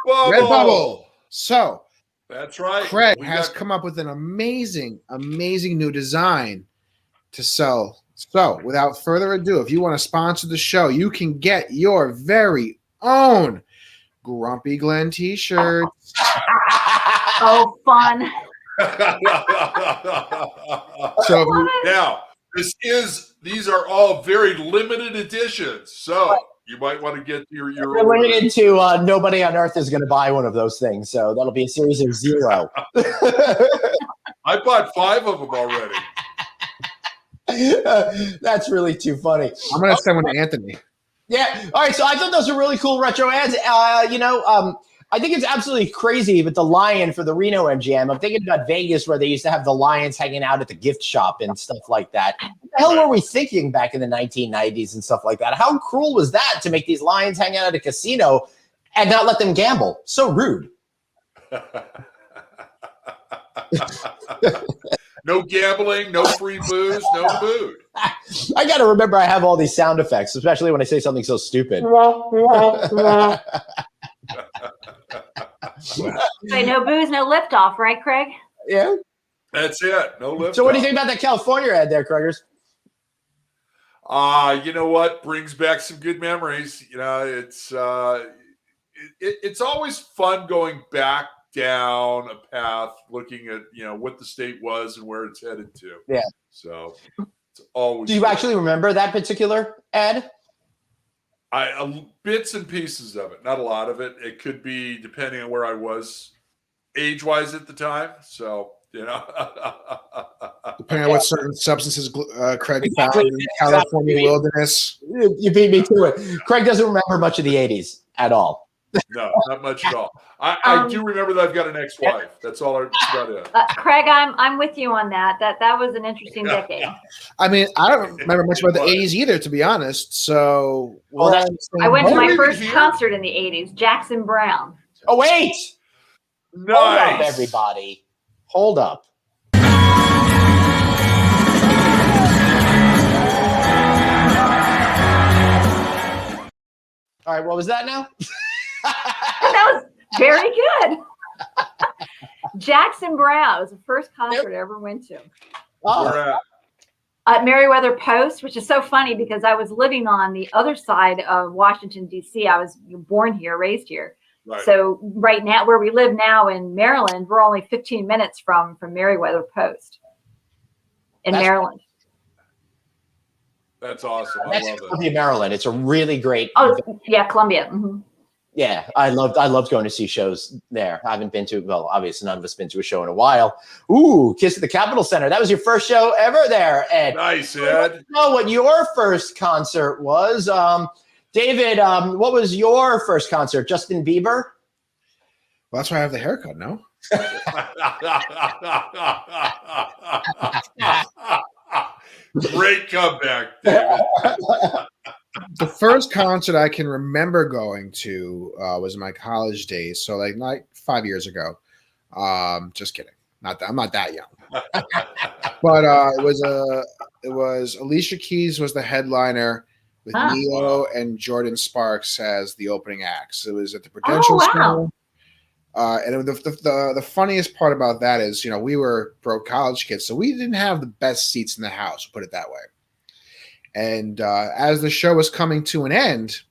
Bubble. So. That's right. Craig has come up with an amazing, amazing new design to sell. So, without further ado, if you want to sponsor the show, you can get your very own Grumpy Glenn t-shirts. Oh, fun. So now, these are all very limited editions. So you might want to get your limited to nobody on earth is going to buy one of those things. So that'll be a series of 0. I bought 5 of them already. That's really too funny. I'm going to send one to Anthony. Yeah. All right. So I thought those were really cool retro ads. I think it's absolutely crazy with the lion for the Reno MGM. I'm thinking about Vegas where they used to have the lions hanging out at the gift shop and stuff like that. What the hell were we thinking back in the 1990s and stuff like that? How cruel was that to make these lions hang out at a casino and not let them gamble? So rude. No gambling, no free booze, no food. I got to remember I have all these sound effects, especially when I say something so stupid. Okay, no booze, no liftoff, right, Craig? Yeah. That's it. No liftoff. So what do you think about that California ad there, Craigers? You know what? Brings back some good memories. You know, it's always fun going back down a path, looking at, what the state was and where it's headed to. Yeah. So it's always. Do you actually remember that particular ad? Bits and pieces of it, not a lot of it. It could be depending on where I was age-wise at the time. So, depending on what certain substances Craig found in the California wilderness. You beat me to it. Craig doesn't remember much of the 80s at all. No, not much at all. I do remember that I've got an ex-wife. That's all about it. Craig, I'm with you on that. That was an interesting decade. I mean, I don't remember much about the 80s either, to be honest. So I went to my first concert in the 80s, Jackson Brown. Oh, wait. Nice. Hold up, everybody. Hold up. All right, what was that now? That was very good. Jackson Brown was the first concert I ever went to. Oh. At Meriwether Post, which is so funny because I was living on the other side of Washington, D.C. I was born here, raised here. Right. So right now, where we live now in Maryland, we're only 15 minutes from Meriwether Post in Maryland. That's awesome. That's Columbia, Maryland. It's a really great. Oh, yeah, Columbia. Mm-hmm. Yeah, I loved going to see shows there. I haven't been to, well, obviously none of us been to a show in a while. Ooh, Kiss at the Capitol Center. That was your first show ever there, Ed. Nice, Ed. I know what your first concert was. David, what was your first concert? Justin Bieber? Well, that's why I have the haircut, no? Great comeback, David. The first concert I can remember going to was in my college days, so like 5 years ago. Just kidding. I'm not that young. But it was Alicia Keys was the headliner with Neo and Jordan Sparks as the opening acts. It was at the Prudential Center. And the funniest part about that is, we were broke college kids, so we didn't have the best seats in the house, put it that way. And as the show was coming to an end,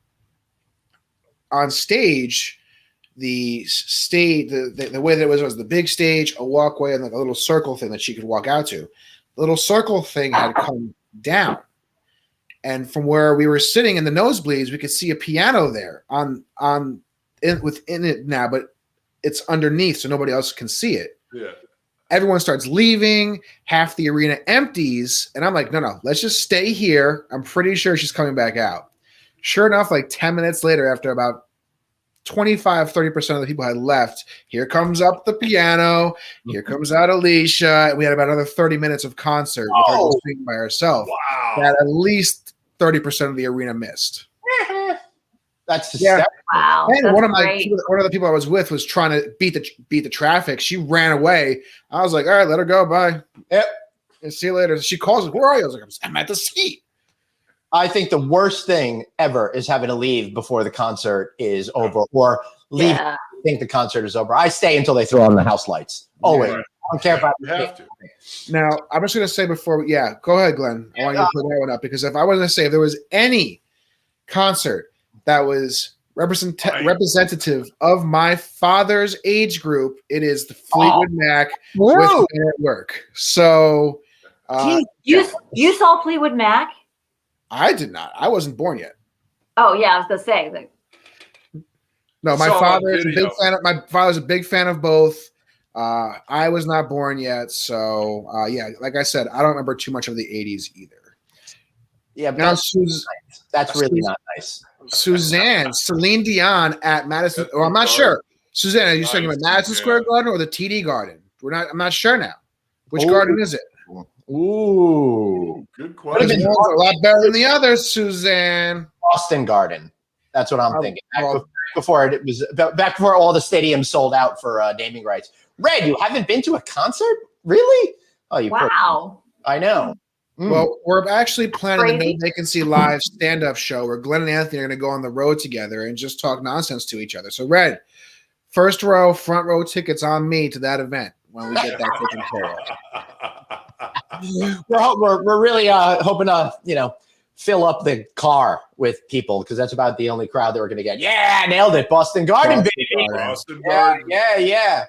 on stage, the way that it was the big stage, a walkway, and like a little circle thing that she could walk out to. The little circle thing had come down. And from where we were sitting in the nosebleeds, we could see a piano there within it now, but it's underneath, so nobody else can see it. Yeah. Everyone starts leaving. Half the arena empties, and I'm like, no, let's just stay here. I'm pretty sure she's coming back out. Sure enough, like 10 minutes later, after about 25-30% of the people had left, here comes up the piano. Here comes out Alicia. And we had about another 30 minutes of concert with her just singing by herself. Wow. That at least 30% of the arena missed. That's hysterical. Wow. And one of the people I was with was trying to beat the traffic. She ran away. I was like, all right, let her go. Bye. Yep. And see you later. She calls, where are you? I was like, I'm at the seat. I think the worst thing ever is having to leave before the concert is over, or leave. Yeah. Think the concert is over. I stay until they throw on the house lights. Always. Yeah. I don't care if You have to. Now, I'm just going to say before, go ahead, Glenn. I want you to put that one up, because if I was going to say if there was any concert that was representative of my father's age group, it is the Fleetwood Mac with Men at Work. So, you saw Fleetwood Mac? I did not. I wasn't born yet. Oh yeah, I was gonna say. No, my Saw father on is a video. big fan. My father's a big fan of both. I was not born yet, so like I said, I don't remember too much of the '80s either. Yeah, but Now, that's really not nice. Suzanne, Celine Dion at Madison. Or I'm not sure. Suzanne, are you talking about Madison Square Garden or the TD Garden? I'm not sure now. Which garden is it? Ooh, Good One is question. a lot better than the other, Suzanne. Boston Garden. That's what I'm thinking. Back before all the stadiums sold out for naming rights. Red, you haven't been to a concert? Really? Oh, you. Wow. I know. Well, we're actually planning the Crazy. No Vacancy live stand-up show where Glenn and Anthony are going to go on the road together and just talk nonsense to each other. So, Red, first row, front row tickets on me to that event when we get that taken care of. We're really hoping to fill up the car with people, because that's about the only crowd that we're going to get. Yeah, nailed it, Boston Garden, baby. Boston Yeah, Garden. yeah.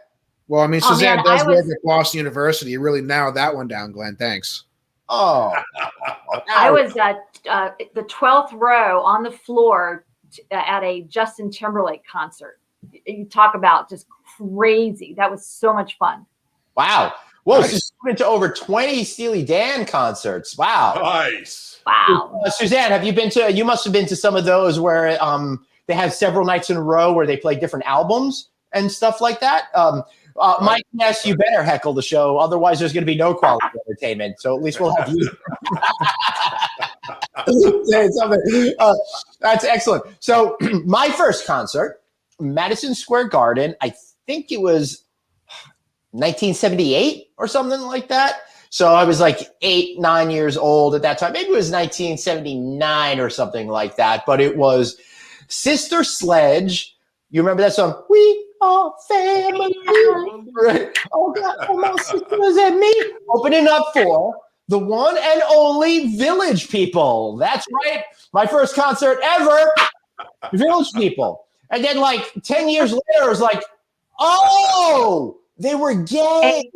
Well, I mean, Oh, Suzanne man, does I work was- at Boston University. You really narrowed that one down, Glenn. Thanks. Oh, I was at the 12th row on the floor at a Justin Timberlake concert. You talk about just crazy. That was so much fun. wow. Whoa, Nice. so you've been to over 20 Steely Dan concerts. Wow. Nice. Wow. Suzanne, you must have been to some of those where they have several nights in a row where they play different albums and stuff like that. Mike, yes, you better heckle the show. Otherwise, there's going to be no quality entertainment. So at least we'll have you. Say something. That's excellent. So my first concert, Madison Square Garden, I think it was 1978 or something like that. So I was like 8-9 years old at that time. Maybe it was 1979 or something like that. But it was Sister Sledge. You remember that song? We are family. Right. Oh, God, oh, my sisters and me. Opening up for the one and only Village People. That's right. My first concert ever, Village People. And then like 10 years later, it was like, oh, they were gay.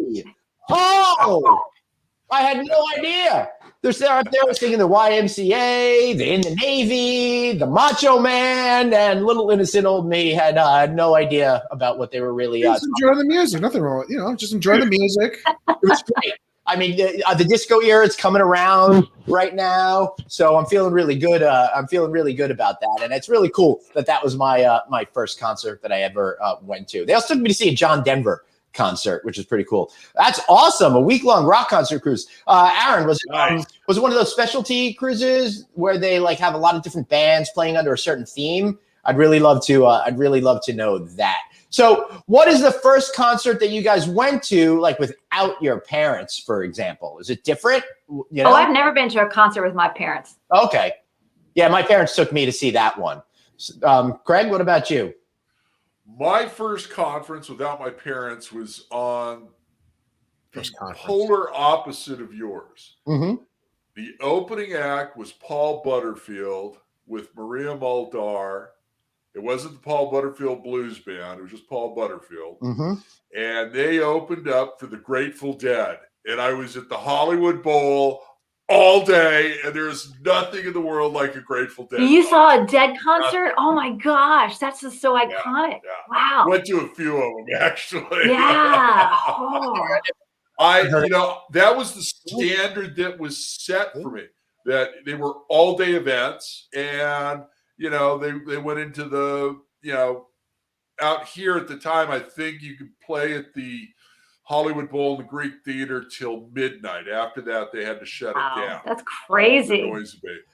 Oh, I had no idea. They're out there singing the YMCA, the In the Navy, the Macho Man, and little innocent old me had no idea about what they were really. Just enjoy the music. Nothing wrong with just enjoy the music. It was great. I mean, the disco era is coming around right now, so I'm feeling really good. I'm feeling really good about that, and it's really cool that was my my first concert that I ever went to. They also took me to see a John Denver concert, which is pretty cool. That's awesome. A week-long rock concert cruise. Aaron, was it one of those specialty cruises where they like have a lot of different bands playing under a certain theme? I'd really love to know that. So what is the first concert that you guys went to, like without your parents, for example? Is it different? You know? Oh, I've never been to a concert with my parents. Okay. Yeah, my parents took me to see that one. Craig, what about you? My first conference without my parents was on First conference. polar opposite of yours. Mm-hmm. The opening act was Paul Butterfield with Maria Muldaur. It wasn't the Paul Butterfield Blues Band. It was just Paul Butterfield. Mm-hmm. And they opened up for the Grateful Dead. And I was at the Hollywood Bowl all day, and there's nothing in the world like a Grateful Dead. You saw a Dead concert? Oh my gosh, that's just so iconic. Yeah. Wow. Went to a few of them, actually. Yeah. Oh. That was the standard that was set for me, that they were all day events. And, they went into the, out here at the time, I think you could play at the Hollywood Bowl and the Greek Theater till midnight. After that, they had to shut it down. That's crazy. Noise abatement.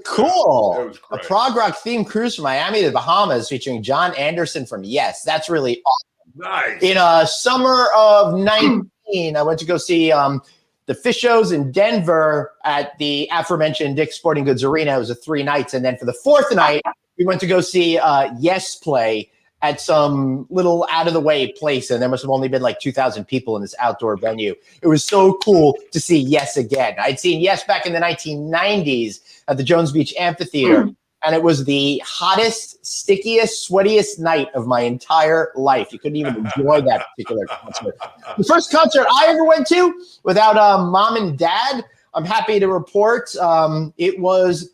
Cool. That was great. A prog rock themed cruise from Miami to the Bahamas featuring John Anderson from Yes. That's really awesome. Nice. In summer of 19, I went to go see the Fish shows in Denver at the aforementioned Dick's Sporting Goods Arena. It was 3 nights. And then for the 4th night, we went to go see Yes play at some little out-of-the-way place, and there must have only been like 2,000 people in this outdoor venue. It was so cool to see Yes again. I'd seen Yes back in the 1990s at the Jones Beach Amphitheater, and it was the hottest, stickiest, sweatiest night of my entire life. You couldn't even enjoy that particular concert. The first concert I ever went to without mom and dad, I'm happy to report, it was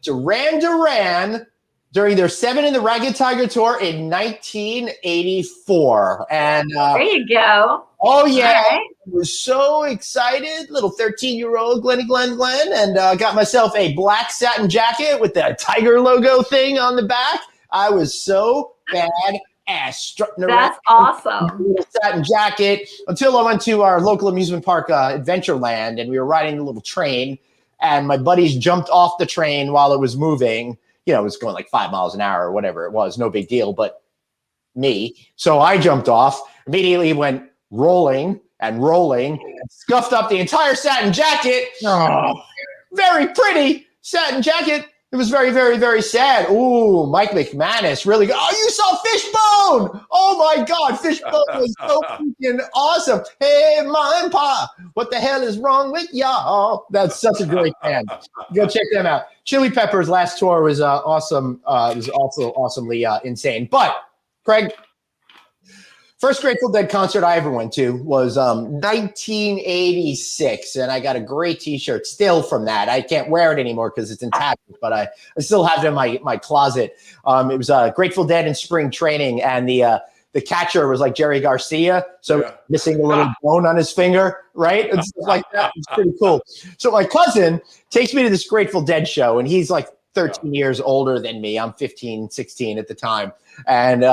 Duran Duran during their 7 in the Ragged Tiger tour in 1984. And there you go. Oh, yeah. Right. I was so excited, little 13-year-old Glenn, and got myself a black satin jacket with the Tiger logo thing on the back. I was so badass strutting around. That's awesome. Satin jacket until I went to our local amusement park, Adventureland, and we were riding the little train, and my buddies jumped off the train while it was moving. It was going like 5 miles an hour or whatever it was, no big deal, but me. So I jumped off, immediately went rolling, and scuffed up the entire satin jacket. Oh, very pretty satin jacket. It was very, very, very sad. Ooh, Mike McManus, really good. Oh, you saw Fishbone. Oh my God, Fishbone was so freaking awesome. Hey, Ma and Pa, what the hell is wrong with y'all? That's such a great band. Go check them out. Chili Peppers' last tour was awesome. It was also awesomely insane. But, Craig, first Grateful Dead concert I ever went to was 1986, and I got a great T-shirt still from that. I can't wear it anymore because it's intact, but I still have it in my closet. It was Grateful Dead in spring training, and the catcher was like Jerry Garcia, so missing a little bone on his finger, right? And stuff like that. It's pretty cool. So my cousin takes me to this Grateful Dead show, and he's like 13 years older than me. I'm 15, 16 at the time. And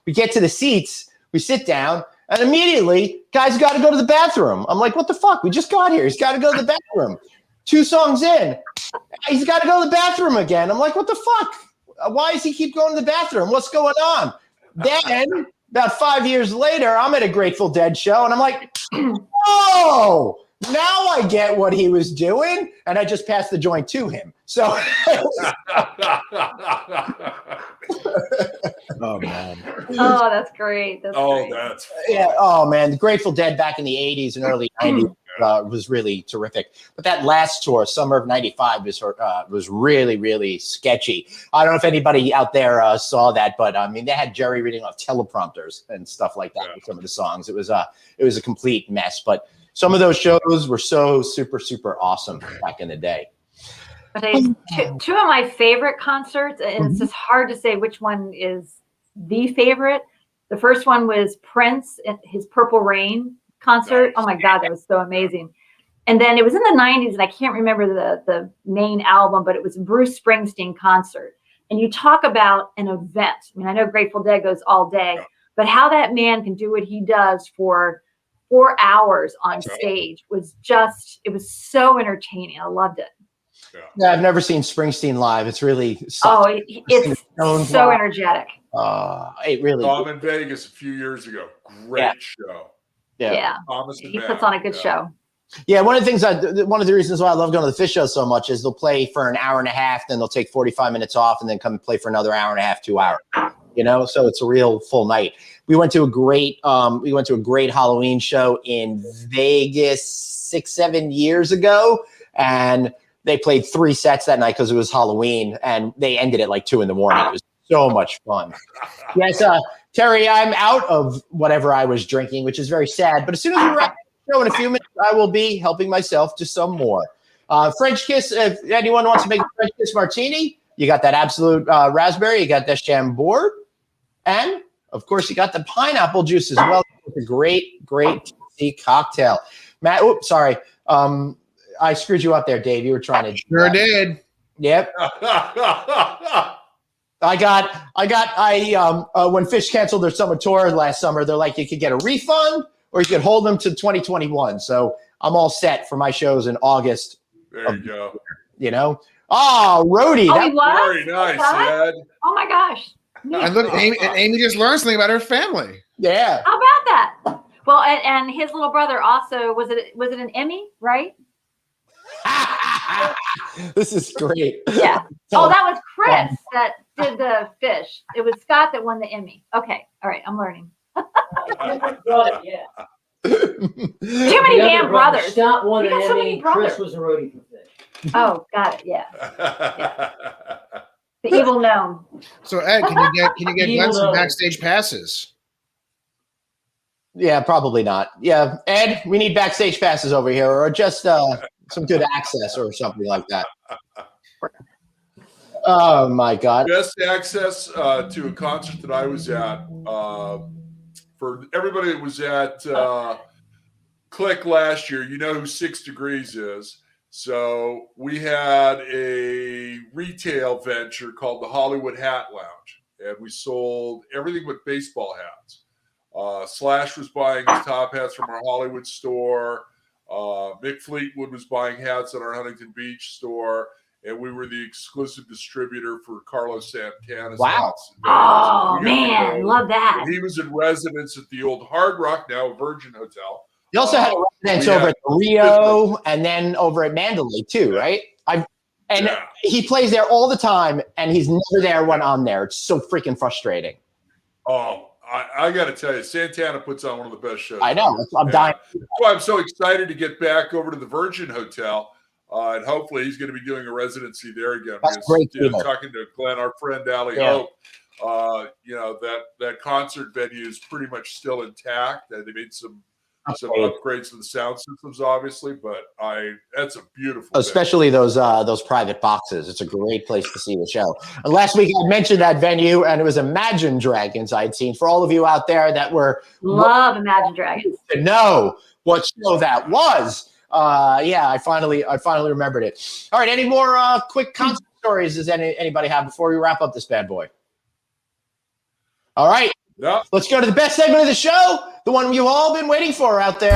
we get to the seats, we sit down, and immediately, guys got to go to the bathroom. I'm like, what the fuck? We just got here. He's got to go to the bathroom. 2 songs in, he's got to go to the bathroom again. I'm like, what the fuck? Why does he keep going to the bathroom? What's going on? Then, about 5 years later, I'm at a Grateful Dead show, and I'm like, oh, now I get what he was doing, and I just passed the joint to him. So, oh man, oh, that's great. That's great. That's fun. Yeah. Oh man, the Grateful Dead back in the 80s and early 90s was really terrific. But that last tour, summer of '95, was really, really sketchy. I don't know if anybody out there saw that, but I mean, they had Jerry reading off teleprompters and stuff like that with some of the songs. It was a complete mess. But some of those shows were so super, super awesome back in the day. Two of my favorite concerts, and it's just hard to say which one is the favorite. The first one was Prince at his Purple Rain concert. Oh my God, that was so amazing. And then it was in the 90s, and I can't remember the main album, but it was a Bruce Springsteen concert. And you talk about an event. I mean, I know Grateful Dead goes all day, but how that man can do what he does for 4 hours on stage was just, it was so entertaining. I loved it. Yeah, I've never seen Springsteen live. It's really it's so energetic. It really. Saw him in Vegas a few years ago. Great show. Yeah. He puts on a good show. Yeah, one of the reasons why I love going to the Fish show so much is they'll play for an hour and a half, then they'll take 45 minutes off, and then come and play for another hour and a half, 2 hours. so it's a real full night. We went to a great Halloween show in Vegas 6-7 years ago, and they played 3 sets that night because it was Halloween, and they ended at like 2 a.m. It was so much fun. Yes, Terry, I'm out of whatever I was drinking, which is very sad. But as soon as we wrap the show in a few minutes, I will be helping myself to some more. French kiss, if anyone wants to make a French kiss martini, you got that absolute raspberry, you got that Chambord, and of course you got the pineapple juice as well. It's a great tasty cocktail. Matt, oops, sorry. I screwed you up there, Dave. You were trying to. Sure did. Yep. When Fish canceled their summer tour last summer, they're like, you could get a refund or you could hold them to 2021. So I'm all set for my shows in August. There you go. Rhodey. Oh, he was? Very nice, Ed. Oh my gosh. And look, Amy just learned something about her family. Yeah. How about that? Well, and his little brother also, was it an Emmy, right? This is great. Yeah. Oh, that was Chris that did the fish. It was Scott that won the Emmy. Okay. All right. I'm learning. Yeah. Too many damn brothers. Scott won an so many Emmy. brothers. Chris was a roadie for Fish. Oh, got it. Yeah. The evil gnome. So Ed, can you get Glenn some backstage passes? Yeah, probably not. Yeah, Ed, we need backstage passes over here, or just some good access or something like that. Oh my God! Best access to a concert that I was at. For everybody that was at Click last year, you know who 6 Degrees is. So we had a retail venture called the Hollywood Hat Lounge, and we sold everything but baseball hats. Slash was buying his top hats from our Hollywood store. Mick Fleetwood was buying hats at our Huntington Beach store, and we were the exclusive distributor for Carlos Santana's hats. Oh, man, love that. And he was in residence at the old Hard Rock, now Virgin Hotel. You also had a residence over at the Rio and then over at Mandalay too, right? He plays there all the time, and he's never there when I'm there. It's so freaking frustrating. Oh, I got to tell you, Santana puts on one of the best shows. I know. I'm dying. That's why I'm so excited to get back over to the Virgin Hotel. And hopefully he's going to be doing a residency there again. That's great. Talking to Glenn, our friend Ali Hope, that concert venue is pretty much still intact. They made some upgrades to the sound systems, obviously, but that's a beautiful especially venue. Those private boxes. It's a great place to see the show. And last week I mentioned that venue, and it was Imagine Dragons I'd seen. For all of you out there that love Imagine Dragons to know what show that was. I finally remembered it. All right, any more quick concert stories does anybody have before we wrap up this bad boy? All right. Yep. Let's go to the best segment of the show, the one you've all been waiting for out there.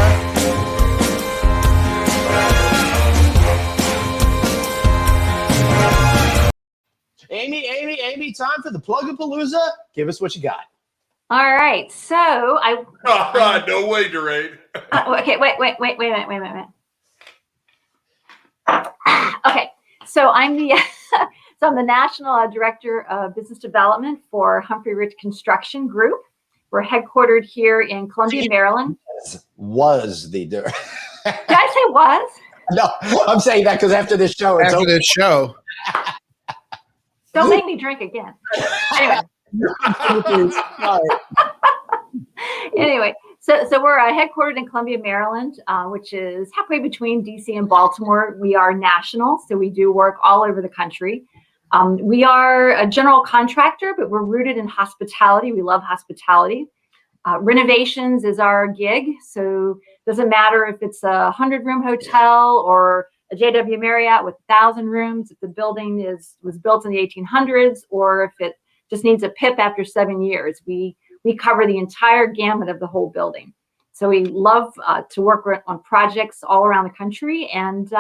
Amy, time for the Plug-a-Palooza. Give us what you got. All right, so no way, Doreen. Okay, wait a minute. Okay, so I'm the National Director of Business Development for Humphrey Rich Construction Group. We're headquartered here in Columbia, Maryland. Did I say was? No, I'm saying that because after this show, don't make me drink again. Anyway, so we're headquartered in Columbia, Maryland, which is halfway between DC and Baltimore. We are national, so we do work all over the country. We are a general contractor, but we're rooted in hospitality. We love hospitality. Renovations is our gig, so it doesn't matter if it's a 100-room hotel or a JW Marriott with 1,000 rooms, if the building was built in the 1800s, or if it just needs a PIP after 7 years. We cover the entire gamut of the whole building. So we love to work on projects all around the country, and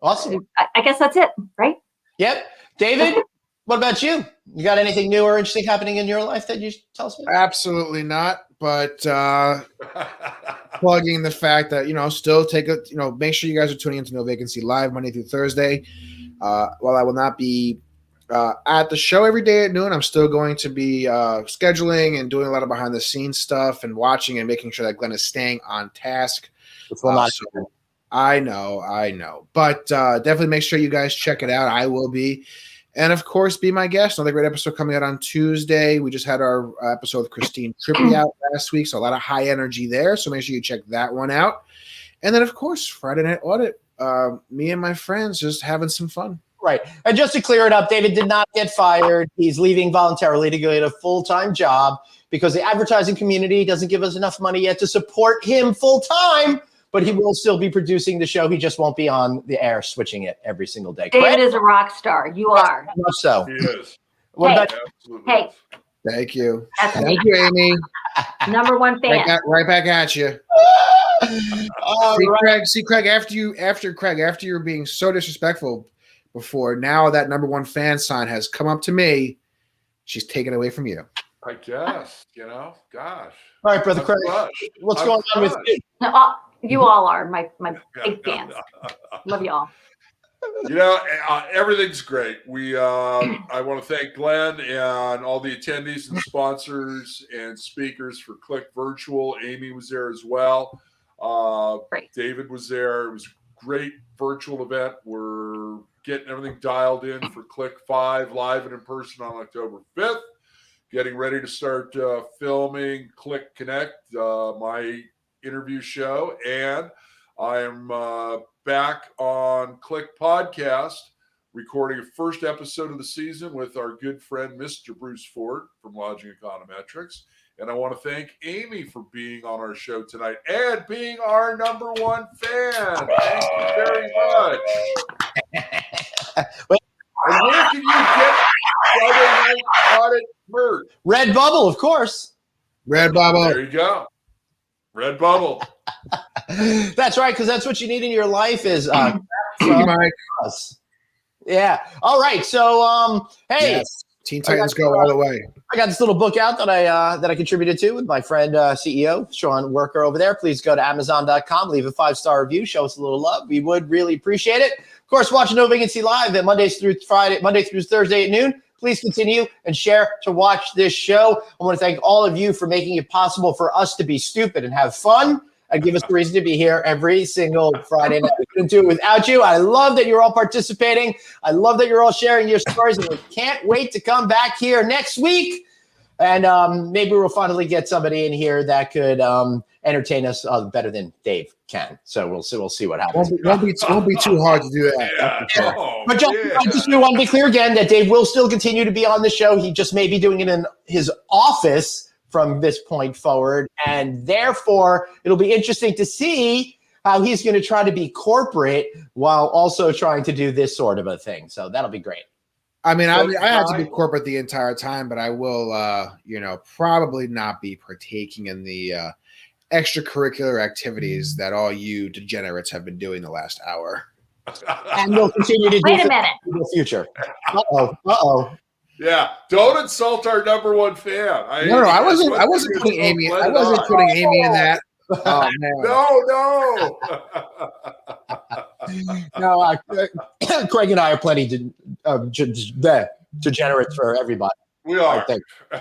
awesome. I guess that's it, right? Yep. David, what about you? You got anything new or interesting happening in your life that you tell us about? Absolutely not. But plugging the fact that, still make sure you guys are tuning into No Vacancy live Monday through Thursday. While I will not be at the show every day at noon. I'm still going to be scheduling and doing a lot of behind the scenes stuff and watching and making sure that Glenn is staying on task. So I know. But definitely make sure you guys check it out. I will be. And, of course, be my guest. Another great episode coming out on Tuesday. We just had our episode with Christine Trippi out last week, so a lot of high energy there. So make sure you check that one out. And then, of course, Friday Night Audit. Me and my friends just having some fun. Right. And just to clear it up, David did not get fired. He's leaving voluntarily to get a full-time job because the advertising community doesn't give us enough money yet to support him full-time. But he will still be producing the show. He just won't be on the air switching it every single day. David is a rock star. You are. Much so. He is. Hey. Thank you. Thank you, Amy. Number one fan. Right back at you. Craig, after you were being so disrespectful before, now that number one fan sign has come up to me, she's taken away from you. I guess, gosh. All right, Brother Craig, what's going on with you? You all are my big fans. Love you all. Everything's great. I want to thank Glenn and all the attendees and sponsors and speakers for Click Virtual. Amy was there as well. Great. David was there. It was a great virtual event. We're getting everything dialed in for Click 5 live and in person on October 5th. Getting ready to start filming Click Connect, my interview show, and I am back on Click Podcast, recording a first episode of the season with our good friend Mr. Bruce Ford from Lodging Econometrics. And I want to thank Amy for being on our show tonight and being our number one fan. Thank you very much. And where can you get Friday Night Audit merch? Redbubble, of course. Redbubble. There you go. Redbubble. That's right, because that's what you need in your life is Mike. Yeah. All right. So, hey, yes. Teen Titans go all the way. I got this little book out that I contributed to with my friend CEO Sean Worker over there. Please go to Amazon.com, leave a 5-star review, show us a little love. We would really appreciate it. Of course, watch No Vacancy live at Monday through Thursday at noon. Please continue and share to watch this show. I want to thank all of you for making it possible for us to be stupid and have fun and give us a reason to be here every single Friday night. We couldn't do it without you. I love that you're all participating. I love that you're all sharing your stories, and we can't wait to come back here next week. And maybe we'll finally get somebody in here that could entertain us better than Dave can. So we'll see what happens. Won't be too hard to do that. Yeah. But just we want to be clear again that Dave will still continue to be on the show. He just may be doing it in his office from this point forward, and therefore it'll be interesting to see how he's going to try to be corporate while also trying to do this sort of a thing. So that'll be great. I mean, I have to be corporate the entire time, but I will, probably not be partaking in the extracurricular activities that all you degenerates have been doing the last hour. And we'll continue to do Wait a minute. in the future. Uh-oh. Yeah, don't insult our number one fan. I wasn't putting Amy in that. Oh, man. No. Craig and I are plenty degenerates for everybody. We are. I think. All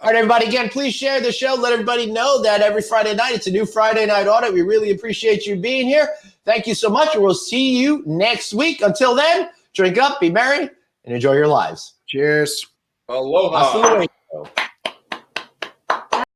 right, everybody. Again, please share the show. Let everybody know that every Friday night, it's a new Friday Night Audit. We really appreciate you being here. Thank you so much, and we'll see you next week. Until then, drink up, be merry, and enjoy your lives. Cheers. Aloha. Hasta luego.